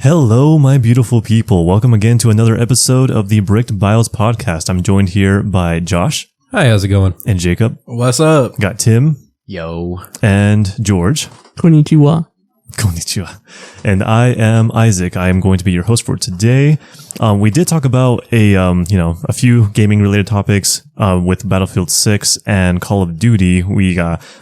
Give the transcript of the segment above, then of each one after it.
Hello, my beautiful people. Welcome again to another episode of the Bricked Bios podcast. I'm joined here by Josh. Hi, how's it going? And Jacob. What's up? Got Tim. Yo. And George. Konnichiwa. Konnichiwa. And I am Isaac. I am going to be your host for today. We did talk about a few gaming related topics, with Battlefield 6 and Call of Duty. We,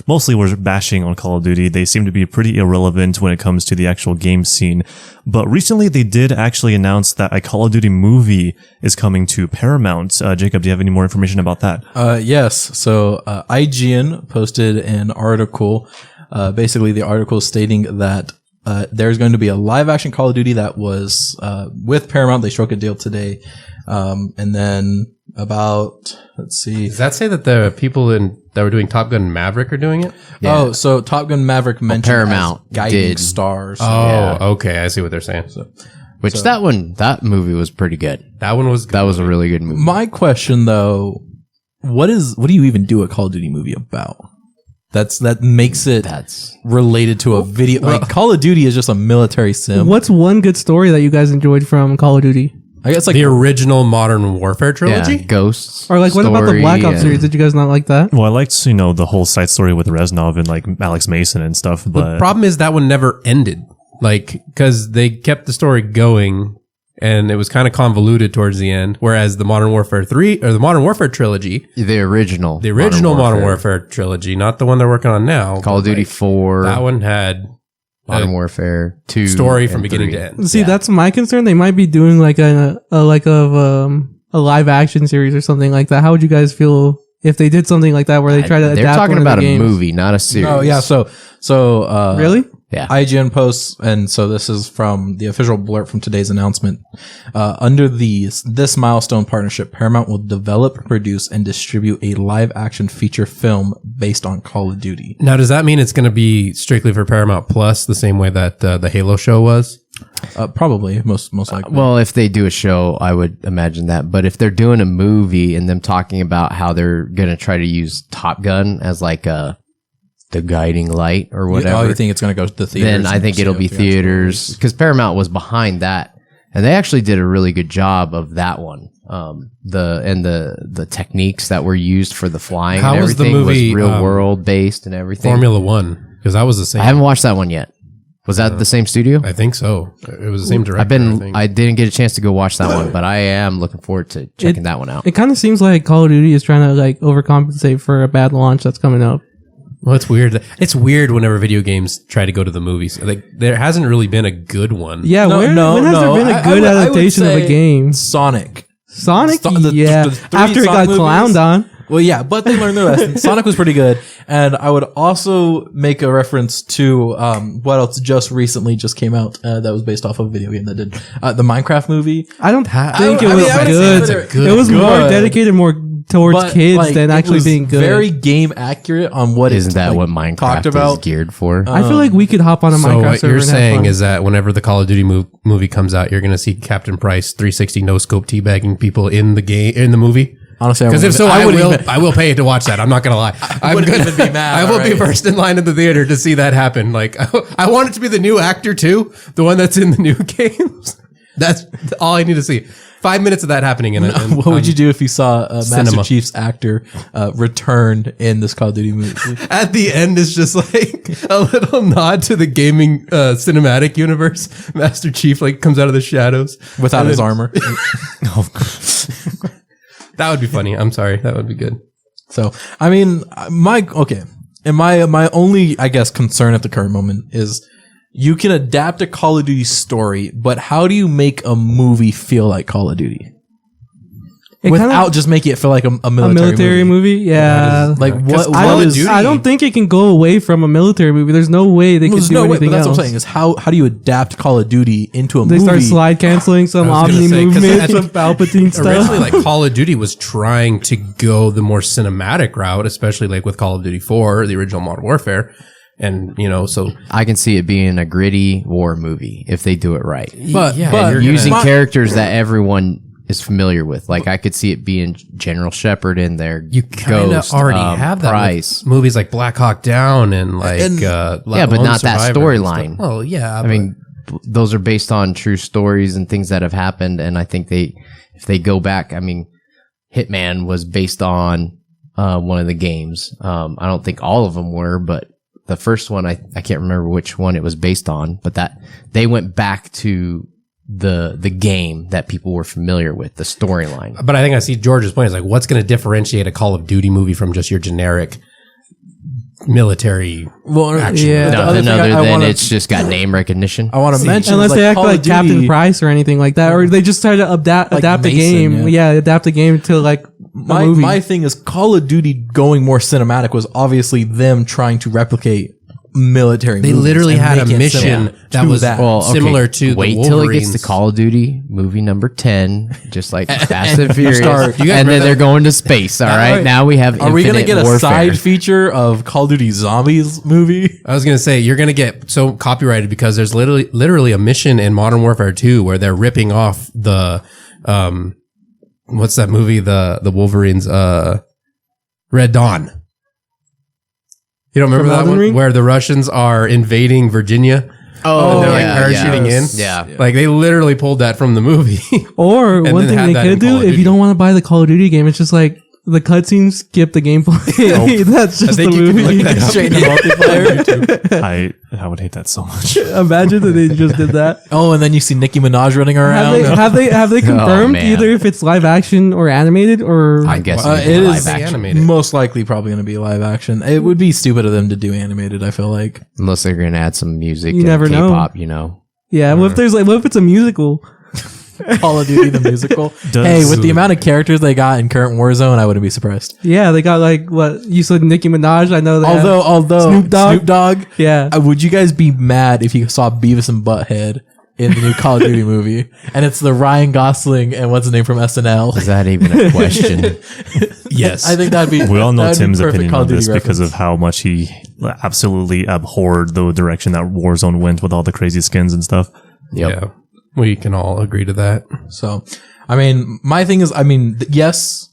mostly were bashing on Call of Duty. They seem to be pretty irrelevant when it comes to the actual game scene. But recently they did actually announce that a Call of Duty movie is coming to Paramount. Jacob, do you have any more information about that? Yes. So, IGN posted an article, basically the article stating that there's going to be a live action Call of Duty that was with Paramount. They struck a deal today. And then let's see. Does that say that the people that were doing Top Gun Maverick are doing it? Yeah. Oh, so Top Gun Maverick mentioned Paramount as guiding stars. Oh, okay. I see what they're saying. That movie was pretty good. That one was good. That was a really good movie. My question though, what do you even do a Call of Duty movie about? That makes it related to a video. Like Call of Duty is just a military sim. What's one good story that you guys enjoyed from Call of Duty? I guess like the original Modern Warfare trilogy? Yeah, Ghosts. Or like what about the Black Ops series? Did you guys not like that? Well, I liked, the whole side story with Reznov and like Alex Mason and stuff. But the problem is that one never ended. Like, cause they kept the story going and it was kind of convoluted towards the end. Whereas the Modern Warfare 3 or the Modern Warfare trilogy, the original Modern Warfare trilogy, not the one they're working on now. Call of Duty 4. That one had Modern Warfare 2 story from beginning to end. See, that's my concern. They might be doing like a live action series or something like that. How would you guys feel if they did something like that where they try to adapt? They're talking one of about the a games? movie, not a series. Oh yeah, so really? Yeah. IGN posts, and so this is from the official blurb from today's announcement. Under this milestone partnership, Paramount will develop, produce, and distribute a live-action feature film based on Call of Duty. Now, does that mean it's going to be strictly for Paramount Plus, the same way that the Halo show was? Probably, most likely. Well, if they do a show, I would imagine that. But if they're doing a movie and them talking about how they're going to try to use Top Gun as like the guiding light or whatever. You think it's going to go to the theaters? Then I think it'll be theaters because Paramount was behind that, and they actually did a really good job of that one. The techniques that were used for the flying. How and was the everything movie, was real world based and everything. Formula One, because that was the same. I haven't watched that one yet. Was that the same studio? I think so. It was the same director. I didn't get a chance to go watch that one, but I am looking forward to checking that one out. It kind of seems like Call of Duty is trying to like overcompensate for a bad launch that's coming up. Well, it's weird. It's weird whenever video games try to go to the movies. Like there hasn't really been a good one. Yeah, when has there been a good adaptation of a game? Sonic, yeah. After it got clowned on. Well, yeah, but they learned their lesson. Sonic was pretty good, and I would also make a reference to what else just recently came out that was based off of a video game that did the Minecraft movie. I don't think it was good. It was more dedicated more towards kids than actually being good. Very game accurate on what isn't that what Minecraft is geared for? I feel like we could hop on a Minecraft server. So what you're saying is that whenever the Call of Duty movie comes out, you're going to see Captain Price 360 no scope teabagging people in the movie. Honestly, because if so, I will pay to watch that. I'm not gonna lie. I wouldn't even be mad. I will be first in line in the theater to see that happen. Like I want it to be the new actor too, the one that's in the new games. That's all I need to see. 5 minutes of that happening. What would you do if you saw Master Chief's actor returned in this Call of Duty movie? At the end is just like a little nod to the gaming cinematic universe. Master Chief like comes out of the shadows without his armor. That would be funny. I'm sorry. That would be good. So, I mean, my only, I guess, concern at the current moment is you can adapt a Call of Duty story, but how do you make a movie feel like Call of Duty? Without just making it feel like a military movie? Yeah. Like what I don't think it can go away from a military movie. There's no way they could do anything but that's else. what I'm saying is how do you adapt Call of Duty into a they movie? Start slide canceling some Omni movement, some Palpatine stuff. Originally, like Call of Duty was trying to go the more cinematic route, especially like with Call of Duty 4, the original Modern Warfare. And, so I can see it being a gritty war movie if they do it right. But you're using characters that everyone is familiar with. Like I could see it being General Shepard in there. You kind of already have that Price. with movies like Black Hawk Down and like yeah, but not that storyline. Well, yeah, I mean, those are based on true stories and things that have happened. And I think if they go back, I mean, Hitman was based on one of the games. I don't think all of them were, but the first one, I can't remember which one it was based on, but that they went back to the game that people were familiar with, the storyline. But I think I see George's point is like, what's going to differentiate a Call of Duty movie from just your generic military action? yeah. Nothing other than it's just got name recognition. I want to mention, Unless they act Call of like Captain Duty- Price or anything like that, or they just try to adapt the Mason, game. yeah. Yeah, adapt the game to like a movie. My thing is Call of Duty going more cinematic was obviously them trying to replicate military. They movies literally and had a make it mission similar that to was similar to wait the till it Wolverines. gets to Call of Duty movie number 10, just like Fast and Furious, start- You guys and then remember they're going to space. All right, now we have. Are we gonna Infinite get a Warfare. side feature of Call of Duty Zombies movie? I was going to say, you're going to get so copyrighted because there's literally a mission in Modern Warfare 2 where they're ripping off the, what's that movie? The Wolverines, Red Dawn. You don't remember From that Elden one? Ring? Where the Russians are invading Virginia? Oh, and they're yeah, like parachuting in? Yeah. Like they literally pulled that from the movie. Or And one then thing had they that in could do, Call of if Duty. you don't want to buy the Call of Duty game, it's just like the cutscenes skip the gameplay. That's just the think you can movie. look that up. Straight into multiplayer. I would hate that so much. Imagine that they just did that. Oh, and then you see Nicki Minaj running around. Have they confirmed man. either if it's live action or animated or I guess It live is action, animated. most likely probably going to be live action. It would be stupid of them to do animated. I feel like. unless they're going to add some music. You and never know. K-pop, you know. yeah? What if there's like what if it's a musical? Call of Duty the musical. Does- Hey, with the amount of characters they got in current Warzone, I wouldn't be surprised. Yeah, they got like what you said, Nicki Minaj. I know that. Although Snoop Dogg? Yeah. would you guys be mad if you saw Beavis and Butthead in the new Call of Duty movie, and it's the Ryan Gosling and what's his name from SNL? Is that even a question? Yes. I think that'd be. We all know that'd be Tim's perfect opinion Call on of Duty this because reference. of how much he absolutely abhorred the direction that Warzone went with all the crazy skins and stuff. Yeah. We can all agree to that. So, I mean, my thing is, yes,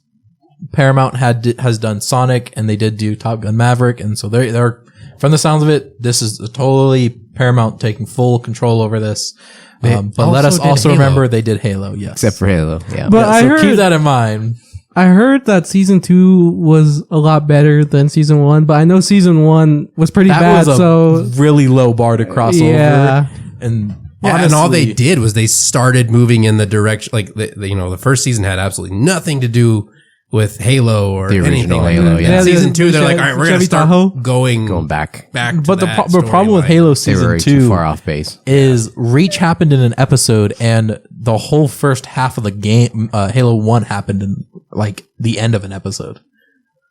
Paramount has done Sonic, and they did do Top Gun Maverick, and so they're from the sounds of it, this is totally Paramount taking full control over this. But let us also did also Halo. remember they did Halo, yes. Except for Halo. Yeah. But I so heard keep that in mind. I heard that season 2 was a lot better than season 1, but I know season 1 was pretty That bad. was a So really low bar to cross Yeah. over, and Yeah, and all they honestly, did was they started moving in the direction, like the first season had absolutely nothing to do with Halo or The original anything like Halo, that. yeah. And Yeah, season the 2, they're like, Chevy- all right, we're gonna Chevy start Tahoe. going back. back. To But the that problem with storyline. Halo They were season already too 2 far off base. is Reach happened in an episode, and the whole first half of the game, Halo 1 happened in like the end of an episode.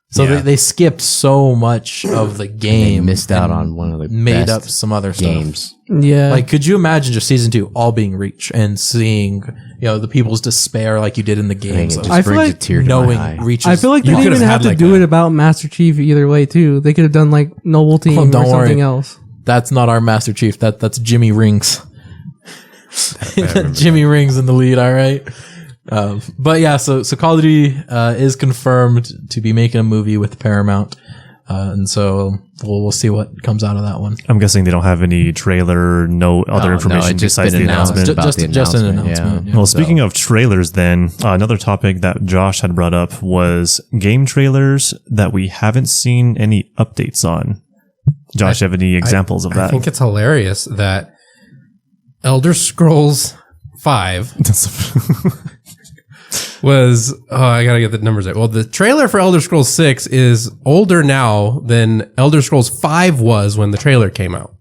So Yeah. they skipped so much of the They game. missed out and on one of the made best up some other stuff. games. yeah, Like, could you imagine just season 2 all being Reach and seeing, the people's despair like you did in the I mean, games? it of just I feel brings like a tear to knowing my eye. Reach. I feel like they You didn't could've even had, have to like, do a- it about Master Chief either way too. They could have done like Noble Team or don't worry. something else. That's not our Master Chief. That's Jimmy Rings. Jimmy Rings in the lead. All right. But yeah, so Call of Duty is confirmed to be making a movie with Paramount, and so we'll see what comes out of that one. I'm guessing they don't have any trailer, no other information it's just besides been the announced. announcement. About the Just an announcement, announcement. yeah. yeah. Well, speaking of trailers, then another topic that Josh had brought up was game trailers that we haven't seen any updates on. Josh, you have any examples of I that? think it's hilarious that Elder Scrolls 5 was, I gotta get the numbers right. Well, the trailer for Elder Scrolls 6 is older now than Elder Scrolls 5 was when the trailer came out.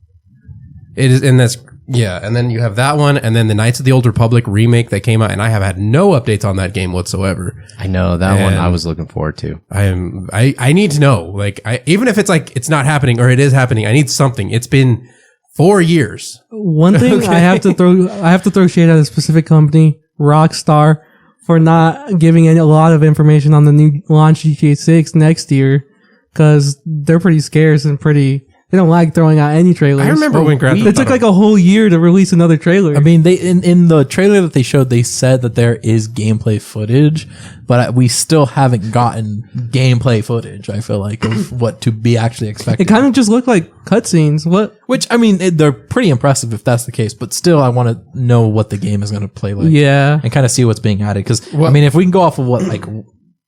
It is, and that's, yeah. And then you have that one, and then the Knights of the Old Republic remake that came out, and I have had no updates on that game whatsoever. I know that one And- I was looking forward to. I need to know, like, even if it's like, it's not happening or it is happening, I need something. It's been 4 years. One thing I have to throw shade at a specific company, Rockstar, for not giving a lot of information on the new launch GTA 6 next year, because they're pretty scarce and pretty They don't like throwing out any trailers. I remember when Grand Theft It took Auto- like a whole year to release another trailer. I mean, they in the trailer that they showed, they said that there is gameplay footage, but we still haven't gotten gameplay footage. I feel like of what to be actually expected. it kind of just looked like cutscenes. What? Which I mean, they're pretty impressive if that's the case. But still, I want to know what the game is going to play like. Yeah. And kind of see what's being added. Because I mean, if we can go off of what like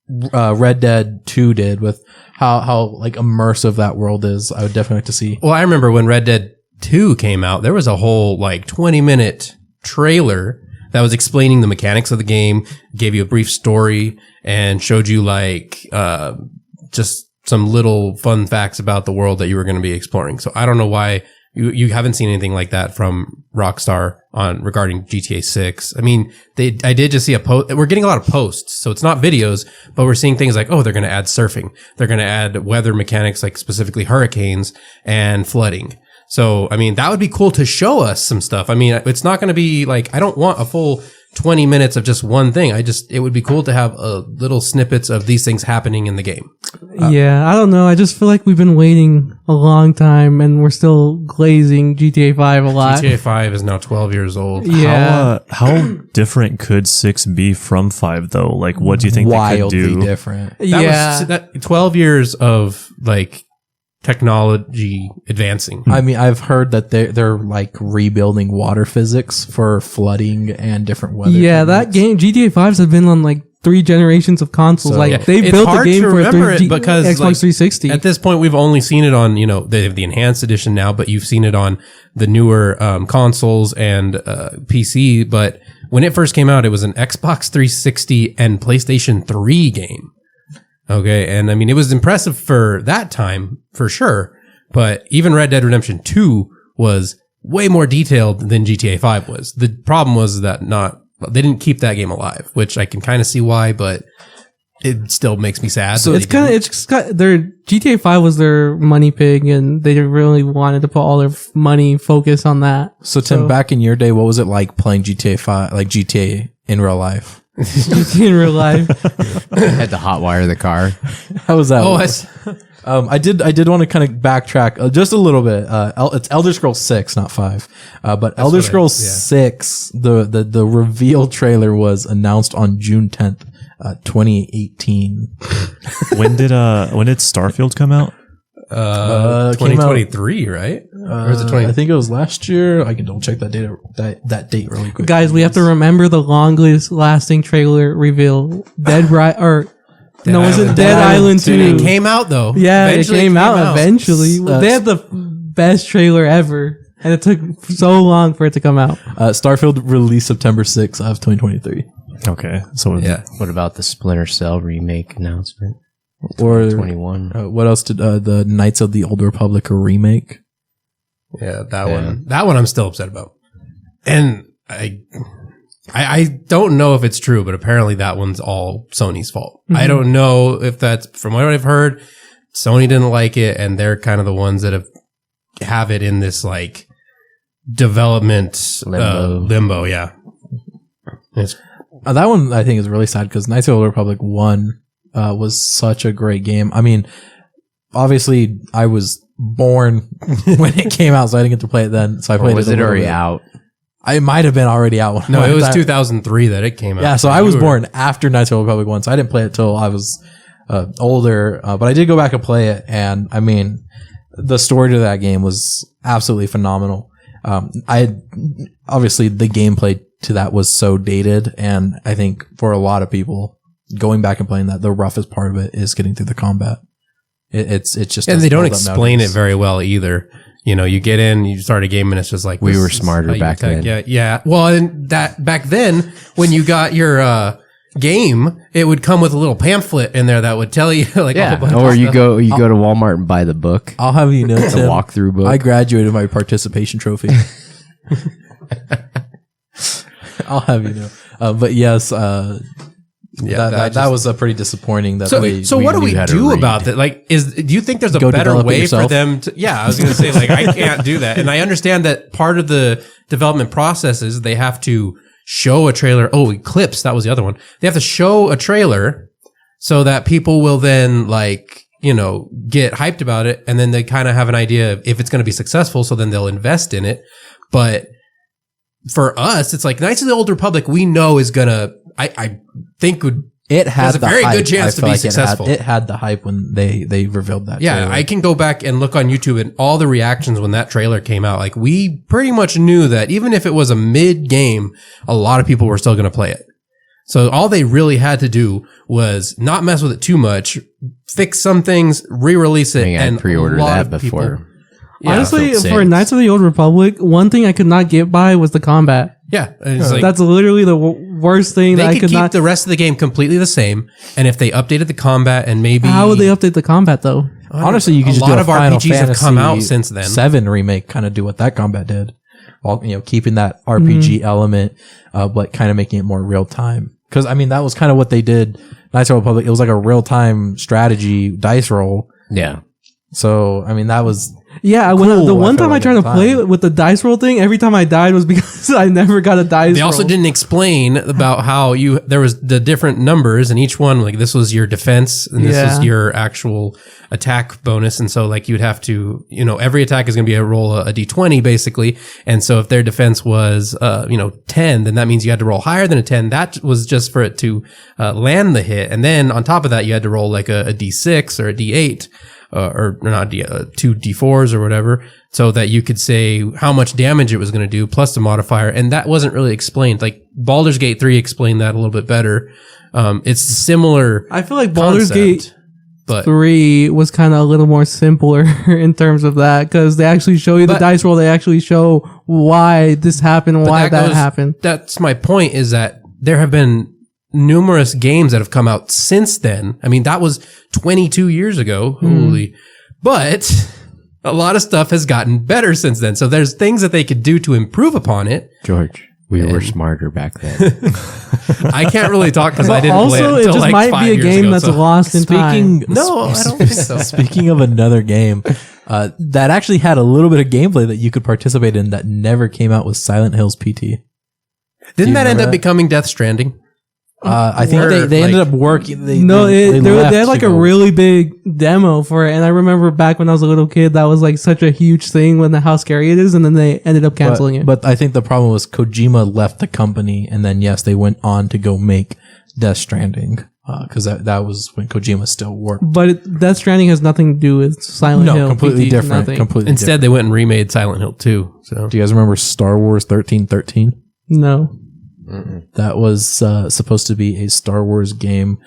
Red Dead 2 did with how like immersive that world is, I would definitely like to see. Well, I remember when Red Dead 2 came out, there was a whole like 20-minute trailer that was explaining the mechanics of the game, gave you a brief story, and showed you like just some little fun facts about the world that you were going to be exploring. So I don't know why you haven't seen anything like that from Rockstar on regarding GTA 6. I mean, I did just see a post. We're getting a lot of posts, so it's not videos, but we're seeing things like, oh, they're going to add surfing. They're going to add weather mechanics, like specifically hurricanes and flooding. So, I mean, that would be cool to show us some stuff. I mean, it's not going to be like, I don't want a full 20 minutes of just one thing. It would be cool to have little snippets of these things happening in the game. Yeah, I don't know. I just feel like we've been waiting a long time and we're still glazing GTA 5 a lot. GTA 5 is now 12 years old. Yeah. How different could 6 be from 5 though? Like, what do you think they could Wildly do? different. That 12 years of like technology advancing. I mean, I've heard that they're like rebuilding water physics for flooding and different weather. Yeah, that techniques. game, GTA 5s have been on like 3 generations of consoles. So, like, they It's built the hard game to for remember it Xbox because, like, 360. At this point, we've only seen it on, they have the enhanced edition now, but you've seen it on the newer consoles and PC. But when it first came out, it was an Xbox 360 and PlayStation 3 game. Okay. And I mean, it was impressive for that time, for sure. But even Red Dead Redemption 2 was way more detailed than GTA 5 was. The problem was that they didn't keep that game alive, which I can kind of see why, but it still makes me sad. So it's just their GTA 5 was their money pig, and they really wanted to put all their money focus on that. So Tim, back in your day, what was it like playing GTA 5, like GTA in real life? in real life. Had to hotwire the car. How was that? Oh, I did want to kind of backtrack just a little bit. It's Elder Scrolls 6, not 5. But Elder Scrolls 6, the reveal trailer was announced on June 10th, 2018. When did Starfield come out? 2023, right? Or is it 20? I think it was last year. I can double check that date really quick. Guys, we have to remember the longest lasting trailer reveal. Dead Island 2. It came out though. Yeah, Eventually it came out eventually. They had the best trailer ever, and it took so long for it to come out. Starfield released September 6th of 2023. Okay, so Yeah. What about the Splinter Cell remake announcement? Or 21. what else did the Knights of the Old Republic remake? Yeah, that one I'm still upset about. And I don't know if it's true, but apparently that one's all Sony's fault. I don't know if that's, from what I've heard, Sony didn't like it, and they're kind of the ones that have it in this like development limbo. Yeah. That one I think is really sad because Knights of the Old Republic 1 was such a great game. I mean, obviously I was born when it came out, so I didn't get to play it then. So I played it. Was it already out? I might have been already out. No, it was 2003 that it came out. Yeah, so I was born after Knights of the Old Republic 1, so I didn't play it till I was older. But I did go back and play it, and I mean, the story to that game was absolutely phenomenal. Obviously the gameplay to that was so dated, and I think for a lot of people going back and playing that, the roughest part of it is getting through the combat. It's just, and they don't explain it very well either. You get in, you start a game, and it's just like, we were smarter back then. Yeah. Well, and that back then, when you got your game, it would come with a little pamphlet in there that would tell you, like, a whole bunch Or of you stuff. go to Walmart and buy the book, I'll have you know, the Tim, walkthrough book. I graduated my participation trophy. I'll have you know. But yes, that was a pretty disappointing. So what do we do about that? Like, do you think there's a Go better develop it way for yourself. them to? Yeah, I was going to say, like, I can't do that, and I understand that part of the development process is they have to show a trailer. Oh, Eclipse, that was the other one. They have to show a trailer so that people will then like get hyped about it, and then they kind of have an idea of if it's going to be successful, so then they'll invest in it. But for us, it's like Knights of the Old Republic, we know is gonna, I think it has a very good chance to be successful. It had the hype when they revealed that. Yeah, trailer. I can go back and look on YouTube and all the reactions when that trailer came out. Like, we pretty much knew that even if it was a mid game, a lot of people were still going to play it. So all they really had to do was not mess with it too much, fix some things, re-release it, I pre-ordered that before. People, honestly, for Knights of the Old Republic, one thing I could not get by was the combat. Yeah, it's like, that's literally the worst thing that I could keep not. the rest of the game completely the same, and if they updated the combat and maybe How would they update the combat though? Honestly, you could just a lot do of Final RPGs have Fantasy come out since then. 7 remake, kind of do what that combat did, while keeping that RPG element, but kind of making it more real time. Because I mean, that was kind of what they did. Knights of the Republic, it was like a real time strategy dice roll. Yeah. So I mean, that was. Yeah, cool, the one time I like tried to at the play time. it with the dice roll thing, every time I died was because I never got a dice They roll. also didn't explain about how there was the different numbers, and each one, like, this was your defense and this is your actual attack bonus. And so, like, you'd have to, every attack is going to be a roll a d20 basically. And so if their defense was, 10, then that means you had to roll higher than a 10. That was just for it to land the hit. And then on top of that, you had to roll like a d6 or a d8. Or not, 2 d4s or whatever, so that you could say how much damage it was going to do plus the modifier. And that wasn't really explained. Like, Baldur's Gate 3 explained that a little bit better. It's similar. I feel like Baldur's concept, Gate but 3 was kind of a little more simpler in terms of that, because they actually show you the dice roll. They actually show why this happened and why that happened. That's my point, is that there have been numerous games that have come out since then. I mean, that was 22 years ago. Holy. But a lot of stuff has gotten better since then. So there's things that they could do to improve upon it. George, we were smarter back then. I can't really talk because I didn't play it Also, until it just like might 5 be a years game ago, that's so. lost in time. No, I don't think so. Speaking of another game, that actually had a little bit of gameplay that you could participate in that never came out, was Silent Hills PT. Didn't that end remember up that? becoming Death Stranding? I think Or, they ended like- up working. They They had like to a go- really big demo for it, and I remember back when I was a little kid, that was like such a huge thing when how scary it is, and then they ended up canceling it. But I think the problem was Kojima left the company, and then yes, they went on to go make Death Stranding, because that was when Kojima still worked. But Death Stranding has nothing to do with Silent Hill. completely PT, different. nothing. Completely Instead, they went and remade Silent Hill 2. So different. Do you guys remember Star Wars 1313? No. That was supposed to be a Star Wars game.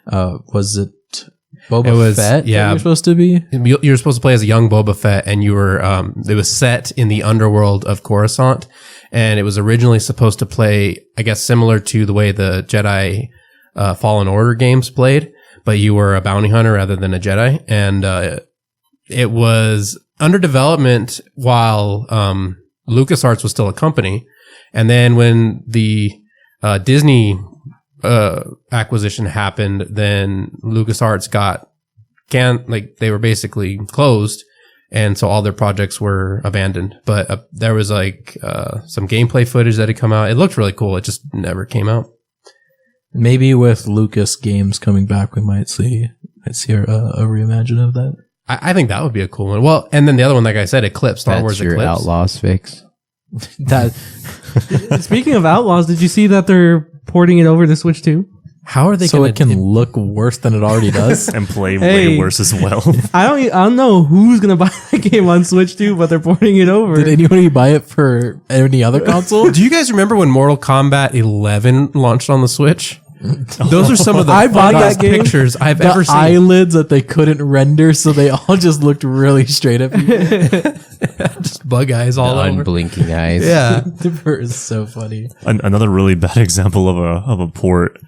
Was it Boba It was- Fett? yeah. that you're supposed to be. you were supposed to play as a young Boba Fett, and you were it was set in the underworld of Coruscant, and it was originally supposed to play, I guess, similar to the way the Jedi Fallen Order games played, but you were a bounty hunter rather than a Jedi, and it was under development while LucasArts was still a company. And then when the Disney acquisition happened, then LucasArts they were basically closed, and so all their projects were abandoned. But there was like some gameplay footage that had come out. It looked really cool. It just never came out. Maybe with Lucas Games coming back, we might see a reimagine of that. I think that would be a cool one. Well, and then the other one, like I said, Eclipse, Star That's Wars your Eclipse. Outlaws fix. That Speaking of Outlaws, did you see that they're porting it over to Switch too? How are they so going it can look worse than it already does. And play Hey. way worse as well. I don't know who's gonna buy that game on Switch too, but they're porting it over. Did anybody buy it for any other console? Do you guys remember when Mortal Kombat 11 launched on the Switch? Those are some of the I bought that funniest game. pictures I've The ever seen. eyelids that they couldn't render, so they all just looked really straight at people. Just bug eyes all over. Unblinking eyes. Yeah. It was so funny. Another really bad example of a port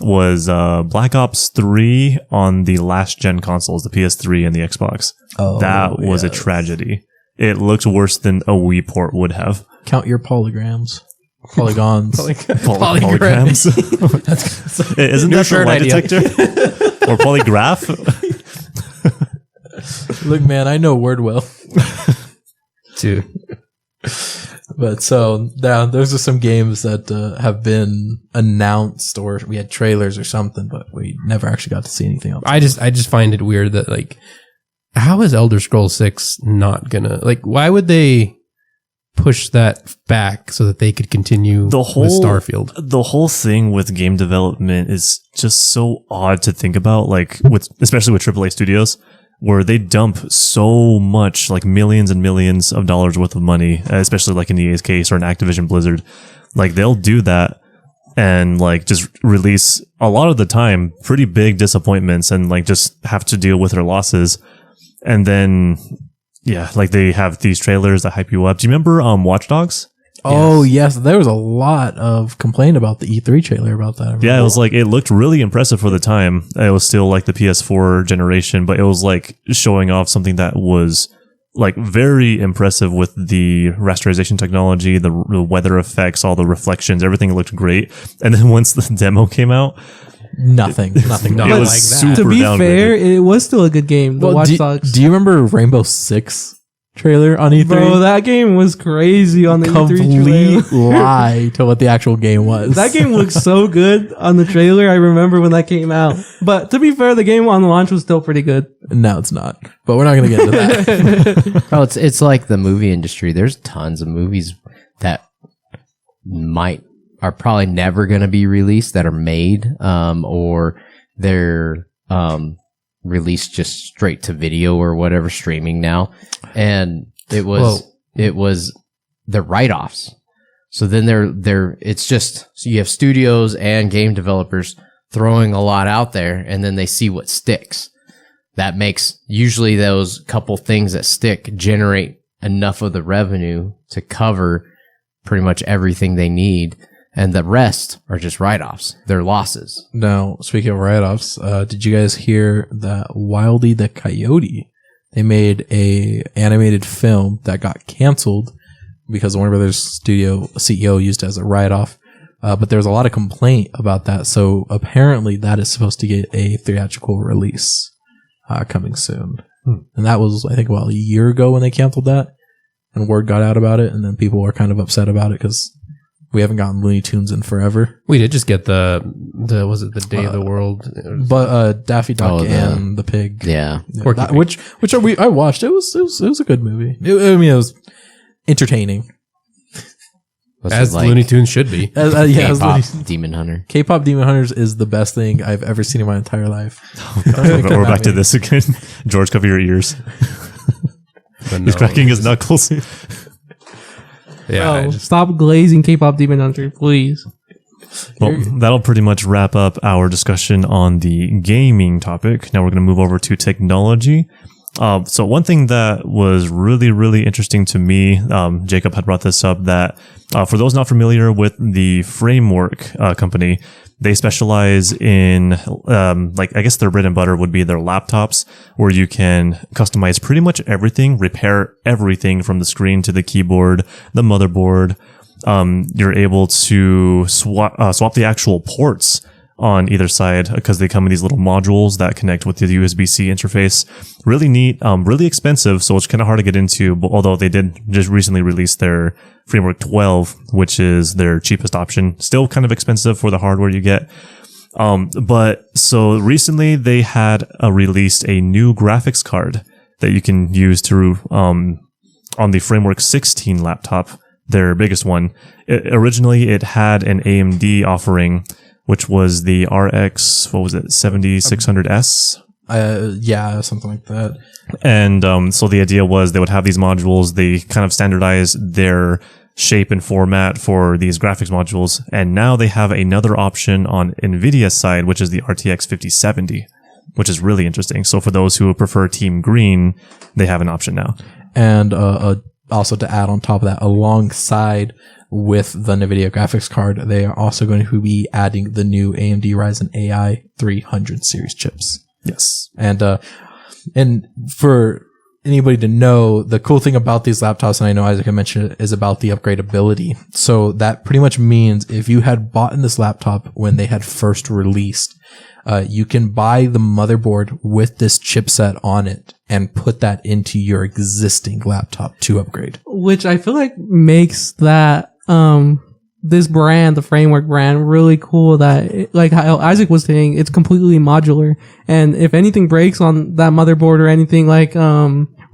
was Black Ops 3 on the last gen consoles, the PS3 and the Xbox. Oh, that was a tragedy. It looked worse than a Wii port would have. Count your polygons. Polygons. Polygrams. Isn't New that the shirt lie idea. detector? Or polygraph? Look, man, I know word well. Dude. But so those are some games that have been announced, or we had trailers or something, but we never actually got to see anything else. I just find it weird that like, how is Elder Scrolls 6 not gonna like? Why would they push that back so that they could continue with Starfield? The whole thing with game development is just so odd to think about. Like especially with AAA studios, where they dump so much, like millions and millions of dollars worth of money, especially like in EA's case or an Activision Blizzard. Like they'll do that and like just release a lot of the time pretty big disappointments and like just have to deal with their losses. And then, yeah, like they have these trailers that hype you up. Do you remember Watch Dogs? Oh, yes. There was a lot of complaint about the E3 trailer about that. Yeah, it was like, it looked really impressive for the time. It was still like the PS4 generation, but it was like showing off something that was like very impressive with the rasterization technology, the weather effects, all the reflections, everything looked great. And then once the demo came out, Nothing. it was like that. super To be downgraded. fair, it was still a good game. The Watch Dogs. Do you remember Rainbow Six trailer on E3? Bro, that game was crazy on the E3 Complete trailer. lie to what the actual game was. That game looked so good on the trailer. I remember when that came out. But to be fair, the game on launch was still pretty good. No, it's not. But we're not going to get into that. Oh, it's like the movie industry. There's tons of movies that are probably never going to be released that are made, or they're released just straight to video or whatever, streaming now. And it was the write-offs. So then it's just, so you have studios and game developers throwing a lot out there, and then they see what sticks. That makes usually those couple things that stick generate enough of the revenue to cover pretty much everything they need. And the rest are just write-offs. They're losses. Now, speaking of write-offs, did you guys hear that Wildy the Coyote, they made a animated film that got canceled because the Warner Brothers studio CEO used it as a write-off. But there was a lot of complaint about that. So apparently that is supposed to get a theatrical release coming soon. And that was, I think, about a year ago when they canceled that. And word got out about it. And then people were kind of upset about it because we haven't gotten Looney Tunes in forever. We did just get was it the Day of the World? But Daffy Duck and the Pig. Yeah. Which I watched. It was a good movie. It was entertaining. As Looney Tunes should be. K-pop Demon Hunter. K-pop Demon Hunters is the best thing I've ever seen in my entire life. We're back to this again. George, cover your ears. He's cracking his knuckles. Yeah. Stop glazing K-pop Demon Hunter, please. Well, that'll pretty much wrap up our discussion on the gaming topic. Now we're going to move over to technology. So one thing that was really, really interesting to me, Jacob had brought this up, that for those not familiar with the Framework company, they specialize in, I guess their bread and butter would be their laptops, where you can customize pretty much everything, repair everything from the screen to the keyboard, the motherboard. You're able to swap the actual ports on either side because they come in these little modules that connect with the USB-C interface. Really neat, really expensive, so it's kind of hard to get into, but although they did just recently release their Framework 12, which is their cheapest option. Still kind of expensive for the hardware you get. But so recently they had released a new graphics card that you can use to on the Framework 16 laptop, their biggest one. Originally it had an AMD offering, which was the RX, 7600S? Yeah, something like that. And so the idea was they would have these modules. They kind of standardized their shape and format for these graphics modules. And now they have another option on NVIDIA's side, which is the RTX 5070, which is really interesting. So for those who prefer Team Green, they have an option now. And also to add on top of that, alongside with the NVIDIA graphics card, they are also going to be adding the new AMD Ryzen AI 300 series chips. Yes. And for anybody to know, the cool thing about these laptops, and I know Isaac had mentioned it, is about the upgradability. So that pretty much means if you had bought in this laptop when they had first released, you can buy the motherboard with this chipset on it and put that into your existing laptop to upgrade. Which I feel like makes that, this brand, the Framework brand, really cool that, like how Isaac was saying, it's completely modular. And if anything breaks on that motherboard or anything like,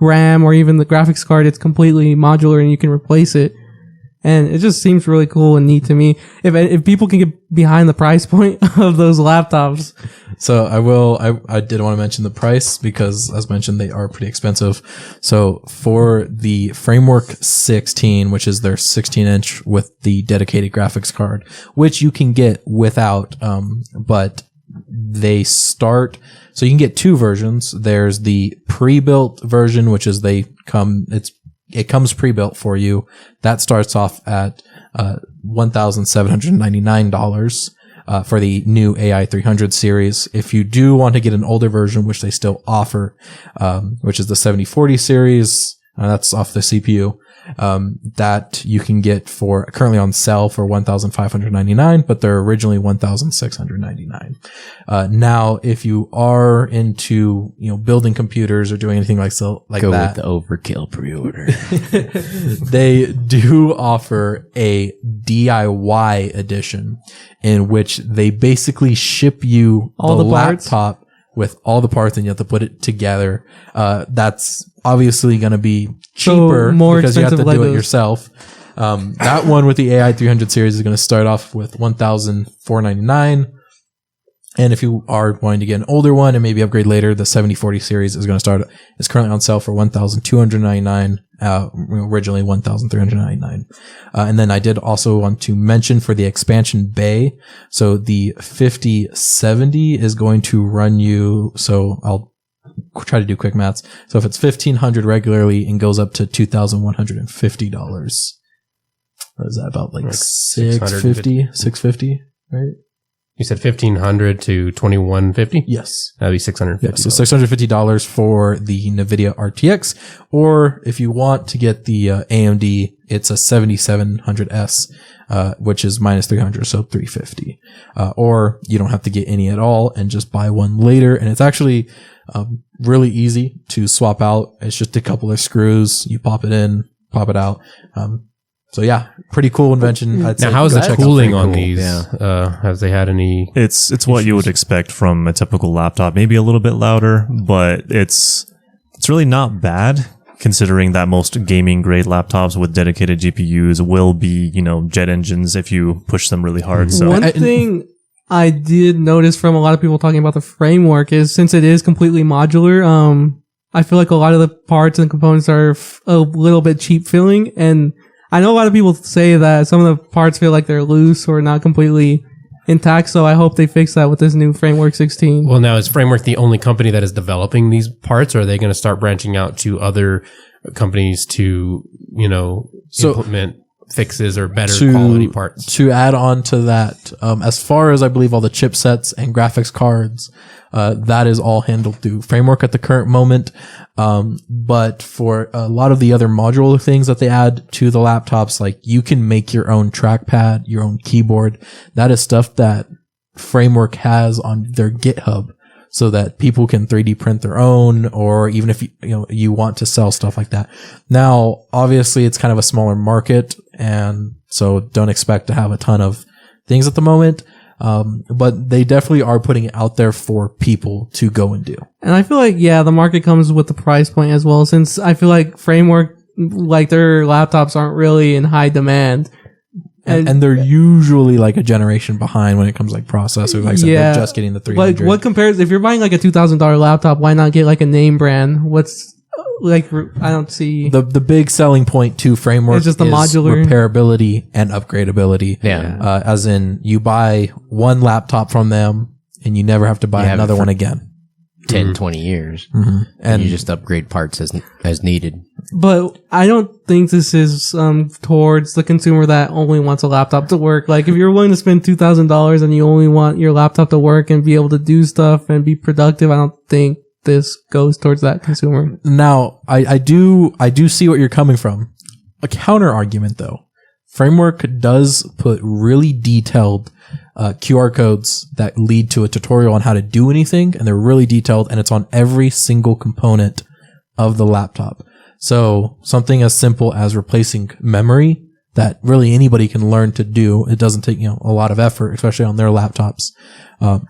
RAM or even the graphics card, it's completely modular and you can replace it. And it just seems really cool and neat to me. If people can get behind the price point of those laptops. So I did want to mention the price because, as mentioned, they are pretty expensive. So for the Framework 16, which is their 16-inch with the dedicated graphics card, which you can get without, but they start, so you can get two versions. There's the pre-built version, which is it comes pre-built for you. That starts off at $1,799 for the new AI 300 series. If you do want to get an older version, which they still offer, which is the 7040 series, that's off the CPU, that you can get for currently on sale for $1,599, but they're originally $1,699. Now, if you are into, building computers or doing anything like Go that, with the overkill pre-order. they do offer a DIY edition in which they basically ship you All the the parts? laptop with all the parts and you have to put it together. That's obviously going to be cheaper more because you have to expensive do it Legos. yourself. That one with the AI 300 series is going to start off with $1,499. And if you are wanting to get an older one and maybe upgrade later, the 7040 series is currently on sale for $1,299. Originally $1,399. And then I did also want to mention for the expansion bay. So the 5070 is going to run you. So I'll try to do quick maths. So if it's $1,500 regularly and goes up to $2,150. What is that about? Like 650, right? You said 1,500 to 2,150? Yes. That'd be $650. Yeah, so $650 for the NVIDIA RTX, or if you want to get the AMD, it's a 7700S, which is minus 300, so $350. Or you don't have to get any at all and just buy one later. And it's actually really easy to swap out. It's just a couple of screws. You pop it in, pop it out. So yeah, pretty cool invention. I'd Now, say how's go the check out cooling Free on Cool. these? Yeah. Has they had any? It's what you would expect from a typical laptop. Maybe a little bit louder, but it's really not bad considering that most gaming grade laptops with dedicated GPUs will be, jet engines if you push them really hard. So One thing I did notice from a lot of people talking about the framework is since it is completely modular, I feel like a lot of the parts and components are a little bit cheap feeling. And I know a lot of people say that some of the parts feel like they're loose or not completely intact. So I hope they fix that with this new Framework 16. Well, now is Framework the only company that is developing these parts, or are they going to start branching out to other companies to, implement fixes or better quality parts? To add on to that, as far as I believe all the chipsets and graphics cards, that is all handled through Framework at the current moment. But for a lot of the other modular things that they add to the laptops, like you can make your own trackpad, your own keyboard. That is stuff that Framework has on their GitHub so that people can 3D print their own, or even if you want to sell stuff like that. Now, obviously it's kind of a smaller market, and so don't expect to have a ton of things at the moment. But they definitely are putting it out there for people to go and do. And I feel like, the market comes with the price point as well, since I feel like Framework, like their laptops aren't really in high demand. And they're usually like a generation behind when it comes to like processors. Like I said, they're just getting the 300. Like what compares, if you're buying like a $2,000 laptop, why not get like a name brand? What's like, I don't see. The big selling point to Framework It's just the is modular repairability and upgradability. Yeah. As in you buy one laptop from them and you never have to buy You have another it for one again. 10, 20 years. And You just upgrade parts as needed. But I don't think this is towards the consumer that only wants a laptop to work. Like if you're willing to spend $2,000 and you only want your laptop to work and be able to do stuff and be productive, I don't think this goes towards that consumer. Now, I do see what you're coming from. A counter argument, though, Framework does put really detailed QR codes that lead to a tutorial on how to do anything, and they're really detailed, and it's on every single component of the laptop. So something as simple as replacing memory that really anybody can learn to do. It doesn't take, a lot of effort, especially on their laptops.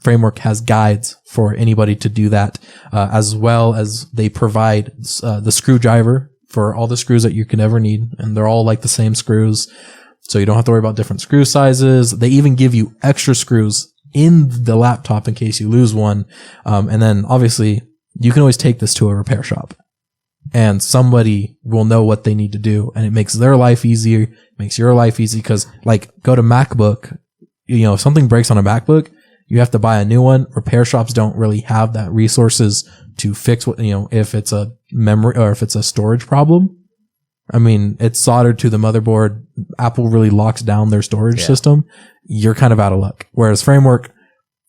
Framework has guides for anybody to do that, as well as they provide the screwdriver for all the screws that you can ever need. And they're all like the same screws. So you don't have to worry about different screw sizes. They even give you extra screws in the laptop in case you lose one. And then obviously you can always take this to a repair shop and somebody will know what they need to do. And it makes their life easier, makes your life easy. Cause like go to MacBook, if something breaks on a MacBook, you have to buy a new one. Repair shops don't really have that resources to fix what, if it's a memory or if it's a storage problem. I mean, it's soldered to the motherboard. Apple really locks down their storage system. You're kind of out of luck. Whereas Framework,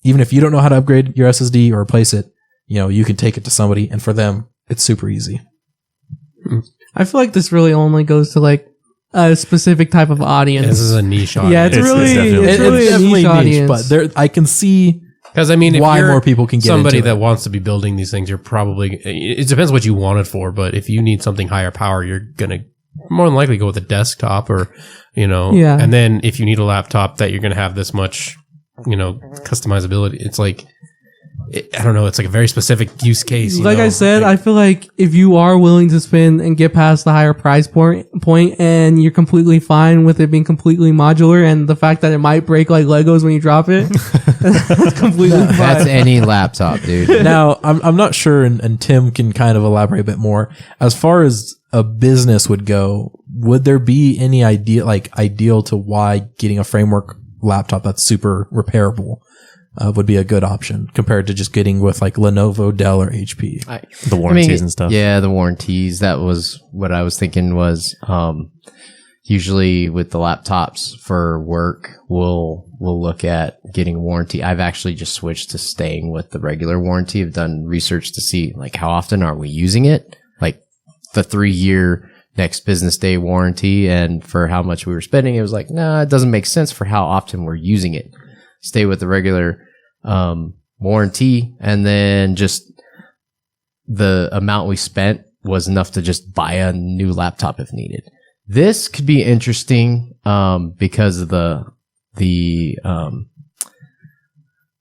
even if you don't know how to upgrade your SSD or replace it, you can take it to somebody, and for them, it's super easy. I feel like this really only goes to like a specific type of audience. This is a niche audience. Yeah, it's really a niche audience. But I can see because I mean, if why you're more people can get somebody into that it. wants to be building these things, you're probably. It depends what you want it for, but if you need something higher power, you're gonna more than likely go with a desktop or Yeah. And then if you need a laptop that you're gonna have this much customizability, it's like I don't know. It's like a very specific use case. Like I said, I feel like if you are willing to spend and get past the higher price point and you're completely fine with it being completely modular and the fact that it might break like Legos when you drop it, that's completely fine. That's any laptop, dude. Now, I'm not sure, and Tim can kind of elaborate a bit more. As far as a business would go, would there be any ideal to why getting a Framework laptop that's super repairable would be a good option compared to just getting with like Lenovo, Dell, or HP? The warranties and stuff. Yeah, the warranties. That was what I was thinking was usually with the laptops for work, we'll look at getting warranty. I've actually just switched to staying with the regular warranty. I've done research to see like how often are we using it, like the 3-year next business day warranty, and for how much we were spending, it was like, nah, it doesn't make sense for how often we're using it. Stay with the regular warranty, and then just the amount we spent was enough to just buy a new laptop if needed. This could be interesting because of the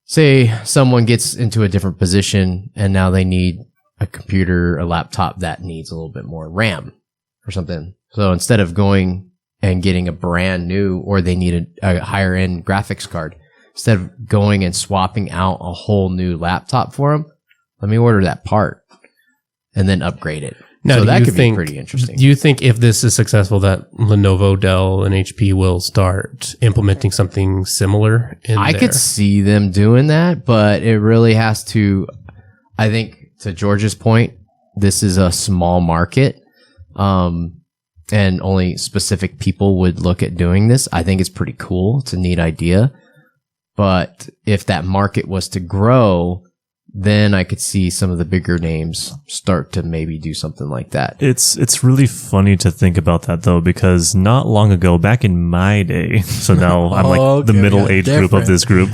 say someone gets into a different position and now they need a laptop that needs a little bit more RAM or something. So instead of going and getting a brand new, or they need a higher end graphics card, instead of going and swapping out a whole new laptop for them, let me order that part and then upgrade it. Now, so that could be pretty interesting. Do you think if this is successful that Lenovo, Dell, and HP will start implementing something similar in I there? could see them doing that, but it really has to, I think to George's point, this is a small market. And only specific people would look at doing this. I think it's pretty cool. It's a neat idea. But if that market was to grow, then I could see some of the bigger names start to maybe do something like that. It's really funny to think about that though, because not long ago, back in my day, so now I'm like the middle age group of this group.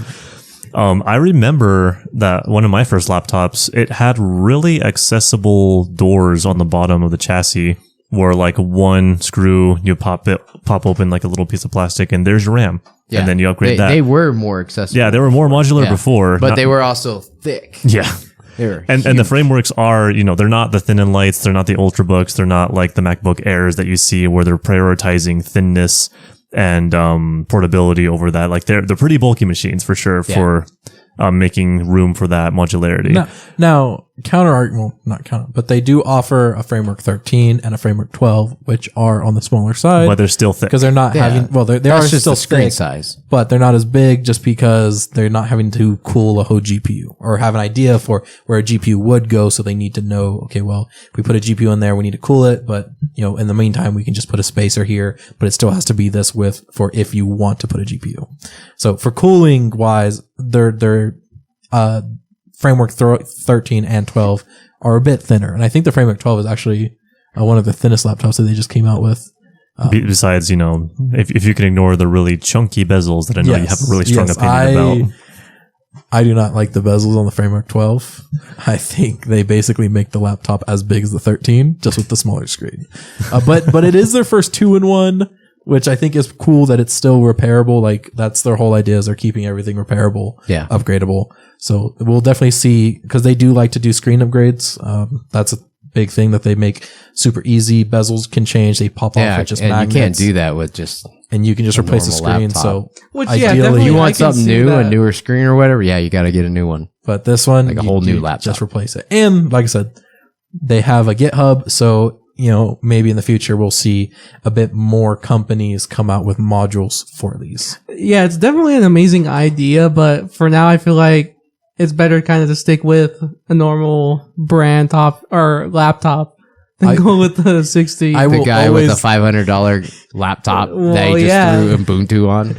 I remember that one of my first laptops, it had really accessible doors on the bottom of the chassis, where like one screw, you pop open like a little piece of plastic, and there's your RAM. Yeah. And then you upgrade that. They were more accessible. Yeah, they were more modular before. But they were also thick. Yeah. They were And the frameworks are, they're not the thin and lights, they're not the ultrabooks, they're not like the MacBook Airs that you see where they're prioritizing thinness and portability over that. Like they're pretty bulky machines for sure for making room for that modularity. Now not counter, but they do offer a Framework 13 and a Framework 12, which are on the smaller side. But they're still thick. Because they're not having, they are just still the screen thick, size. but they're not as big just because they're not having to cool a whole GPU or have an idea for where a GPU would go. So they need to know, okay, well, if we put a GPU in there, we need to cool it. But, in the meantime, we can just put a spacer here, but it still has to be this width for if you want to put a GPU. So for cooling wise, Framework 13 and 12 are a bit thinner. And I think the Framework 12 is actually one of the thinnest laptops that they just came out with. Besides, if you can ignore the really chunky bezels that I know you have a really strong opinion about. I do not like the bezels on the Framework 12. I think they basically make the laptop as big as the 13, just with the smaller screen. But it is their first 2-in-1, which I think is cool that it's still repairable. Like that's their whole idea, is they're keeping everything repairable, upgradable. So we'll definitely see, because they do like to do screen upgrades. That's a big thing that they make super easy. Bezels can change; they pop off with just magnets. You can't do that with just. And you can just replace the screen. Laptop. So which, ideally, you want something new, a newer screen or whatever. Yeah, you got to get a new one. But this one, like a whole new laptop, just replace it. And like I said, they have a GitHub, so maybe in the future we'll see a bit more companies come out with modules for these. Yeah, it's definitely an amazing idea, but for now, I feel like it's better kind of to stick with a normal brand top or laptop than go with the 60. The guy with a $500 laptop that he just threw Ubuntu on.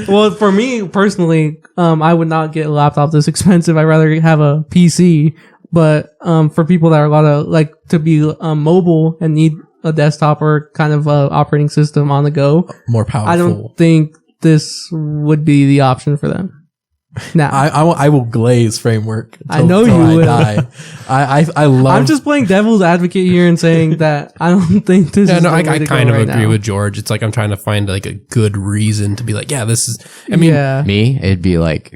Well, for me personally, I would not get a laptop this expensive. I'd rather have a PC. But for people that are like to be mobile and need a desktop or kind of operating system on the go, more powerful, I don't think this would be the option for them. Now, I will Glaze framework. I know you would. I love. I'm just playing devil's advocate here and saying that I don't think this. is I kind of agree with George. It's like I'm trying to find like a good reason to be like, yeah, this is. Me, it'd be like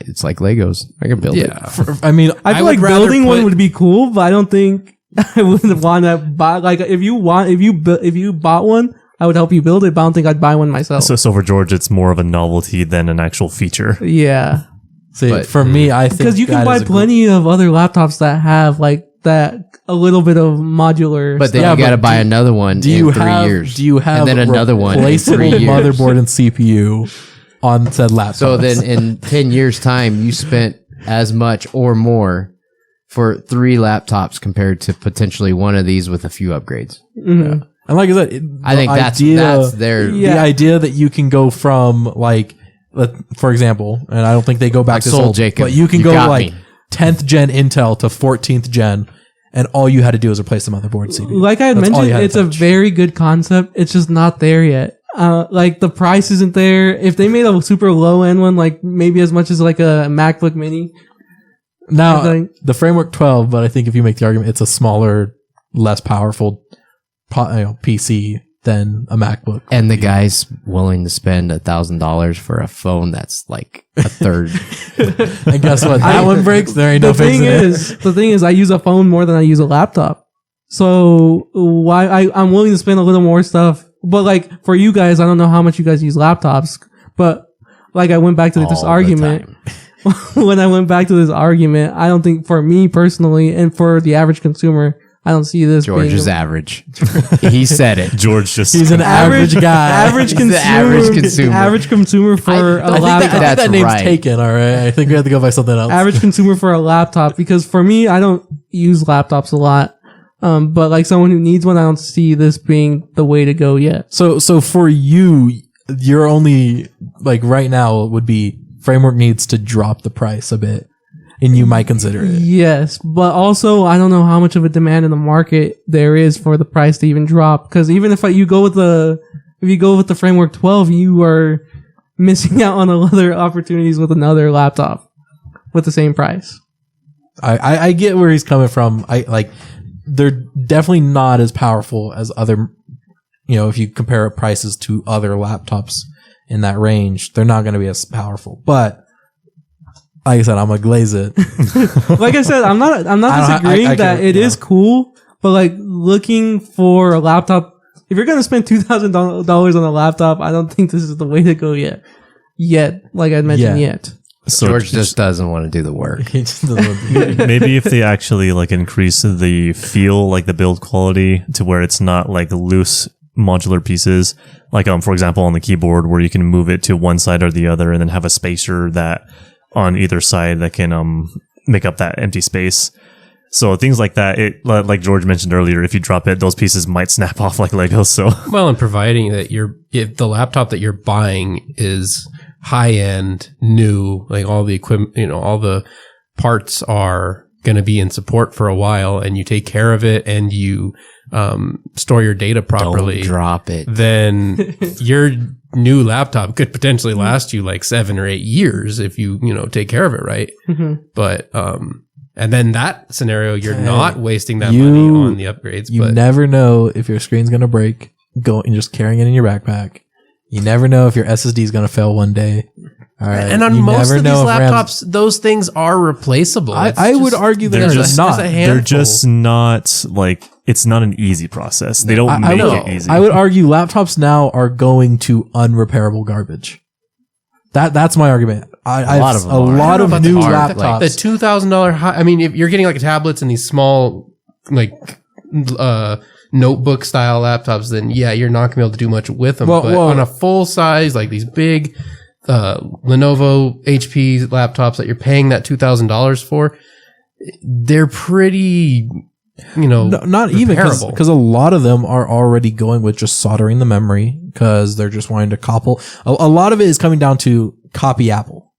it's like Legos. I can build it. I feel like building one would be cool, but I don't think I would want to buy. Like, if you bought one, I would help you build it, but I don't think I'd buy one myself. So for George, it's more of a novelty than an actual feature. Yeah. See, for me, I think because you can buy plenty of other laptops that have like that a little bit of modular. But then you got to buy another one in 3 years. Do you have and then another one in 3 years? Motherboard and CPU on said laptop? So then in 10 years' time, you spent as much or more for 3 laptops compared to potentially one of these with a few upgrades. Mm-hmm. Yeah. And like I said, I think that's their the idea that you can go from like, for example, and I don't think they go back to old, Jacob, but you can go like 10th gen Intel to 14th gen, and all you had to do is replace the motherboard CPU. Like I had mentioned, it's a very good concept. It's just not there yet. Like the price isn't there. If they made a super low end one, like maybe as much as like a MacBook Mini. Now the Framework 12, but I think if you make the argument, it's a smaller, less powerful PC than a MacBook. And the guy's willing to spend $1,000 for a phone that's like a third. And guess what? That one breaks. There ain't no fixing it. The thing is, I use a phone more than I use a laptop. So I'm willing to spend a little more stuff. But like for you guys, I don't know how much you guys use laptops. But like I went back to this argument. When I went back to this argument, I don't think for me personally and for the average consumer, I don't see this. George is average. He said it. George he's an average guy. Average consumer. Average consumer for a laptop. I think that name's taken. All right. I think we have to go by something else. Average consumer for a laptop, because for me, I don't use laptops a lot. But like someone who needs one, I don't see this being the way to go yet. So for you, you're only like right now would be Framework needs to drop the price a bit. And you might consider it. Yes, but also I don't know how much of a demand in the market there is for the price to even drop. Because even if you go with the Framework 12, you are missing out on other opportunities with another laptop with the same price. I get where he's coming from. They're definitely not as powerful as other. If you compare prices to other laptops in that range, they're not going to be as powerful, but. Like I said, I'm gonna Glaze it. Like I said, I'm not disagreeing that it is cool, but like looking for a laptop, if you're gonna spend $2,000 on a laptop, I don't think this is the way to go yet. Like I mentioned, yet. So George just doesn't want to do the work. Maybe if they actually like increase the feel, like the build quality, to where it's not like loose modular pieces, like for example on the keyboard where you can move it to one side or the other, and then have a spacer that on either side that can make up that empty space. So things like that, like George mentioned earlier, if you drop it, those pieces might snap off like Legos. So well, and providing that if the laptop that you're buying is high end, new, like all the equipment, all the parts are going to be in support for a while, and you take care of it and you store your data properly, Don't drop it. then your new laptop could potentially last you like 7 or 8 years if you take care of it right. But and then that scenario, you're not wasting that money on the upgrades. You never know if your screen's going to break. Go and just carrying it in your backpack. You never know if your SSD is going to fail one day. All right. And on most of these laptops, those things are replaceable. I would argue they're just not. They're just not like, it's not an easy process. They don't make it easy. I would argue laptops now are going to unrepairable garbage. That's my argument. A lot of new laptops. Like the $2,000 high. I mean, if you're getting like tablets and these small like notebook style laptops, then yeah, you're not gonna be able to do much with them. But on a full size, like these big Lenovo, HP laptops that you're paying that $2,000 for, they're pretty, not even because a lot of them are already going with just soldering the memory because they're just wanting to couple. A lot of it is coming down to copy Apple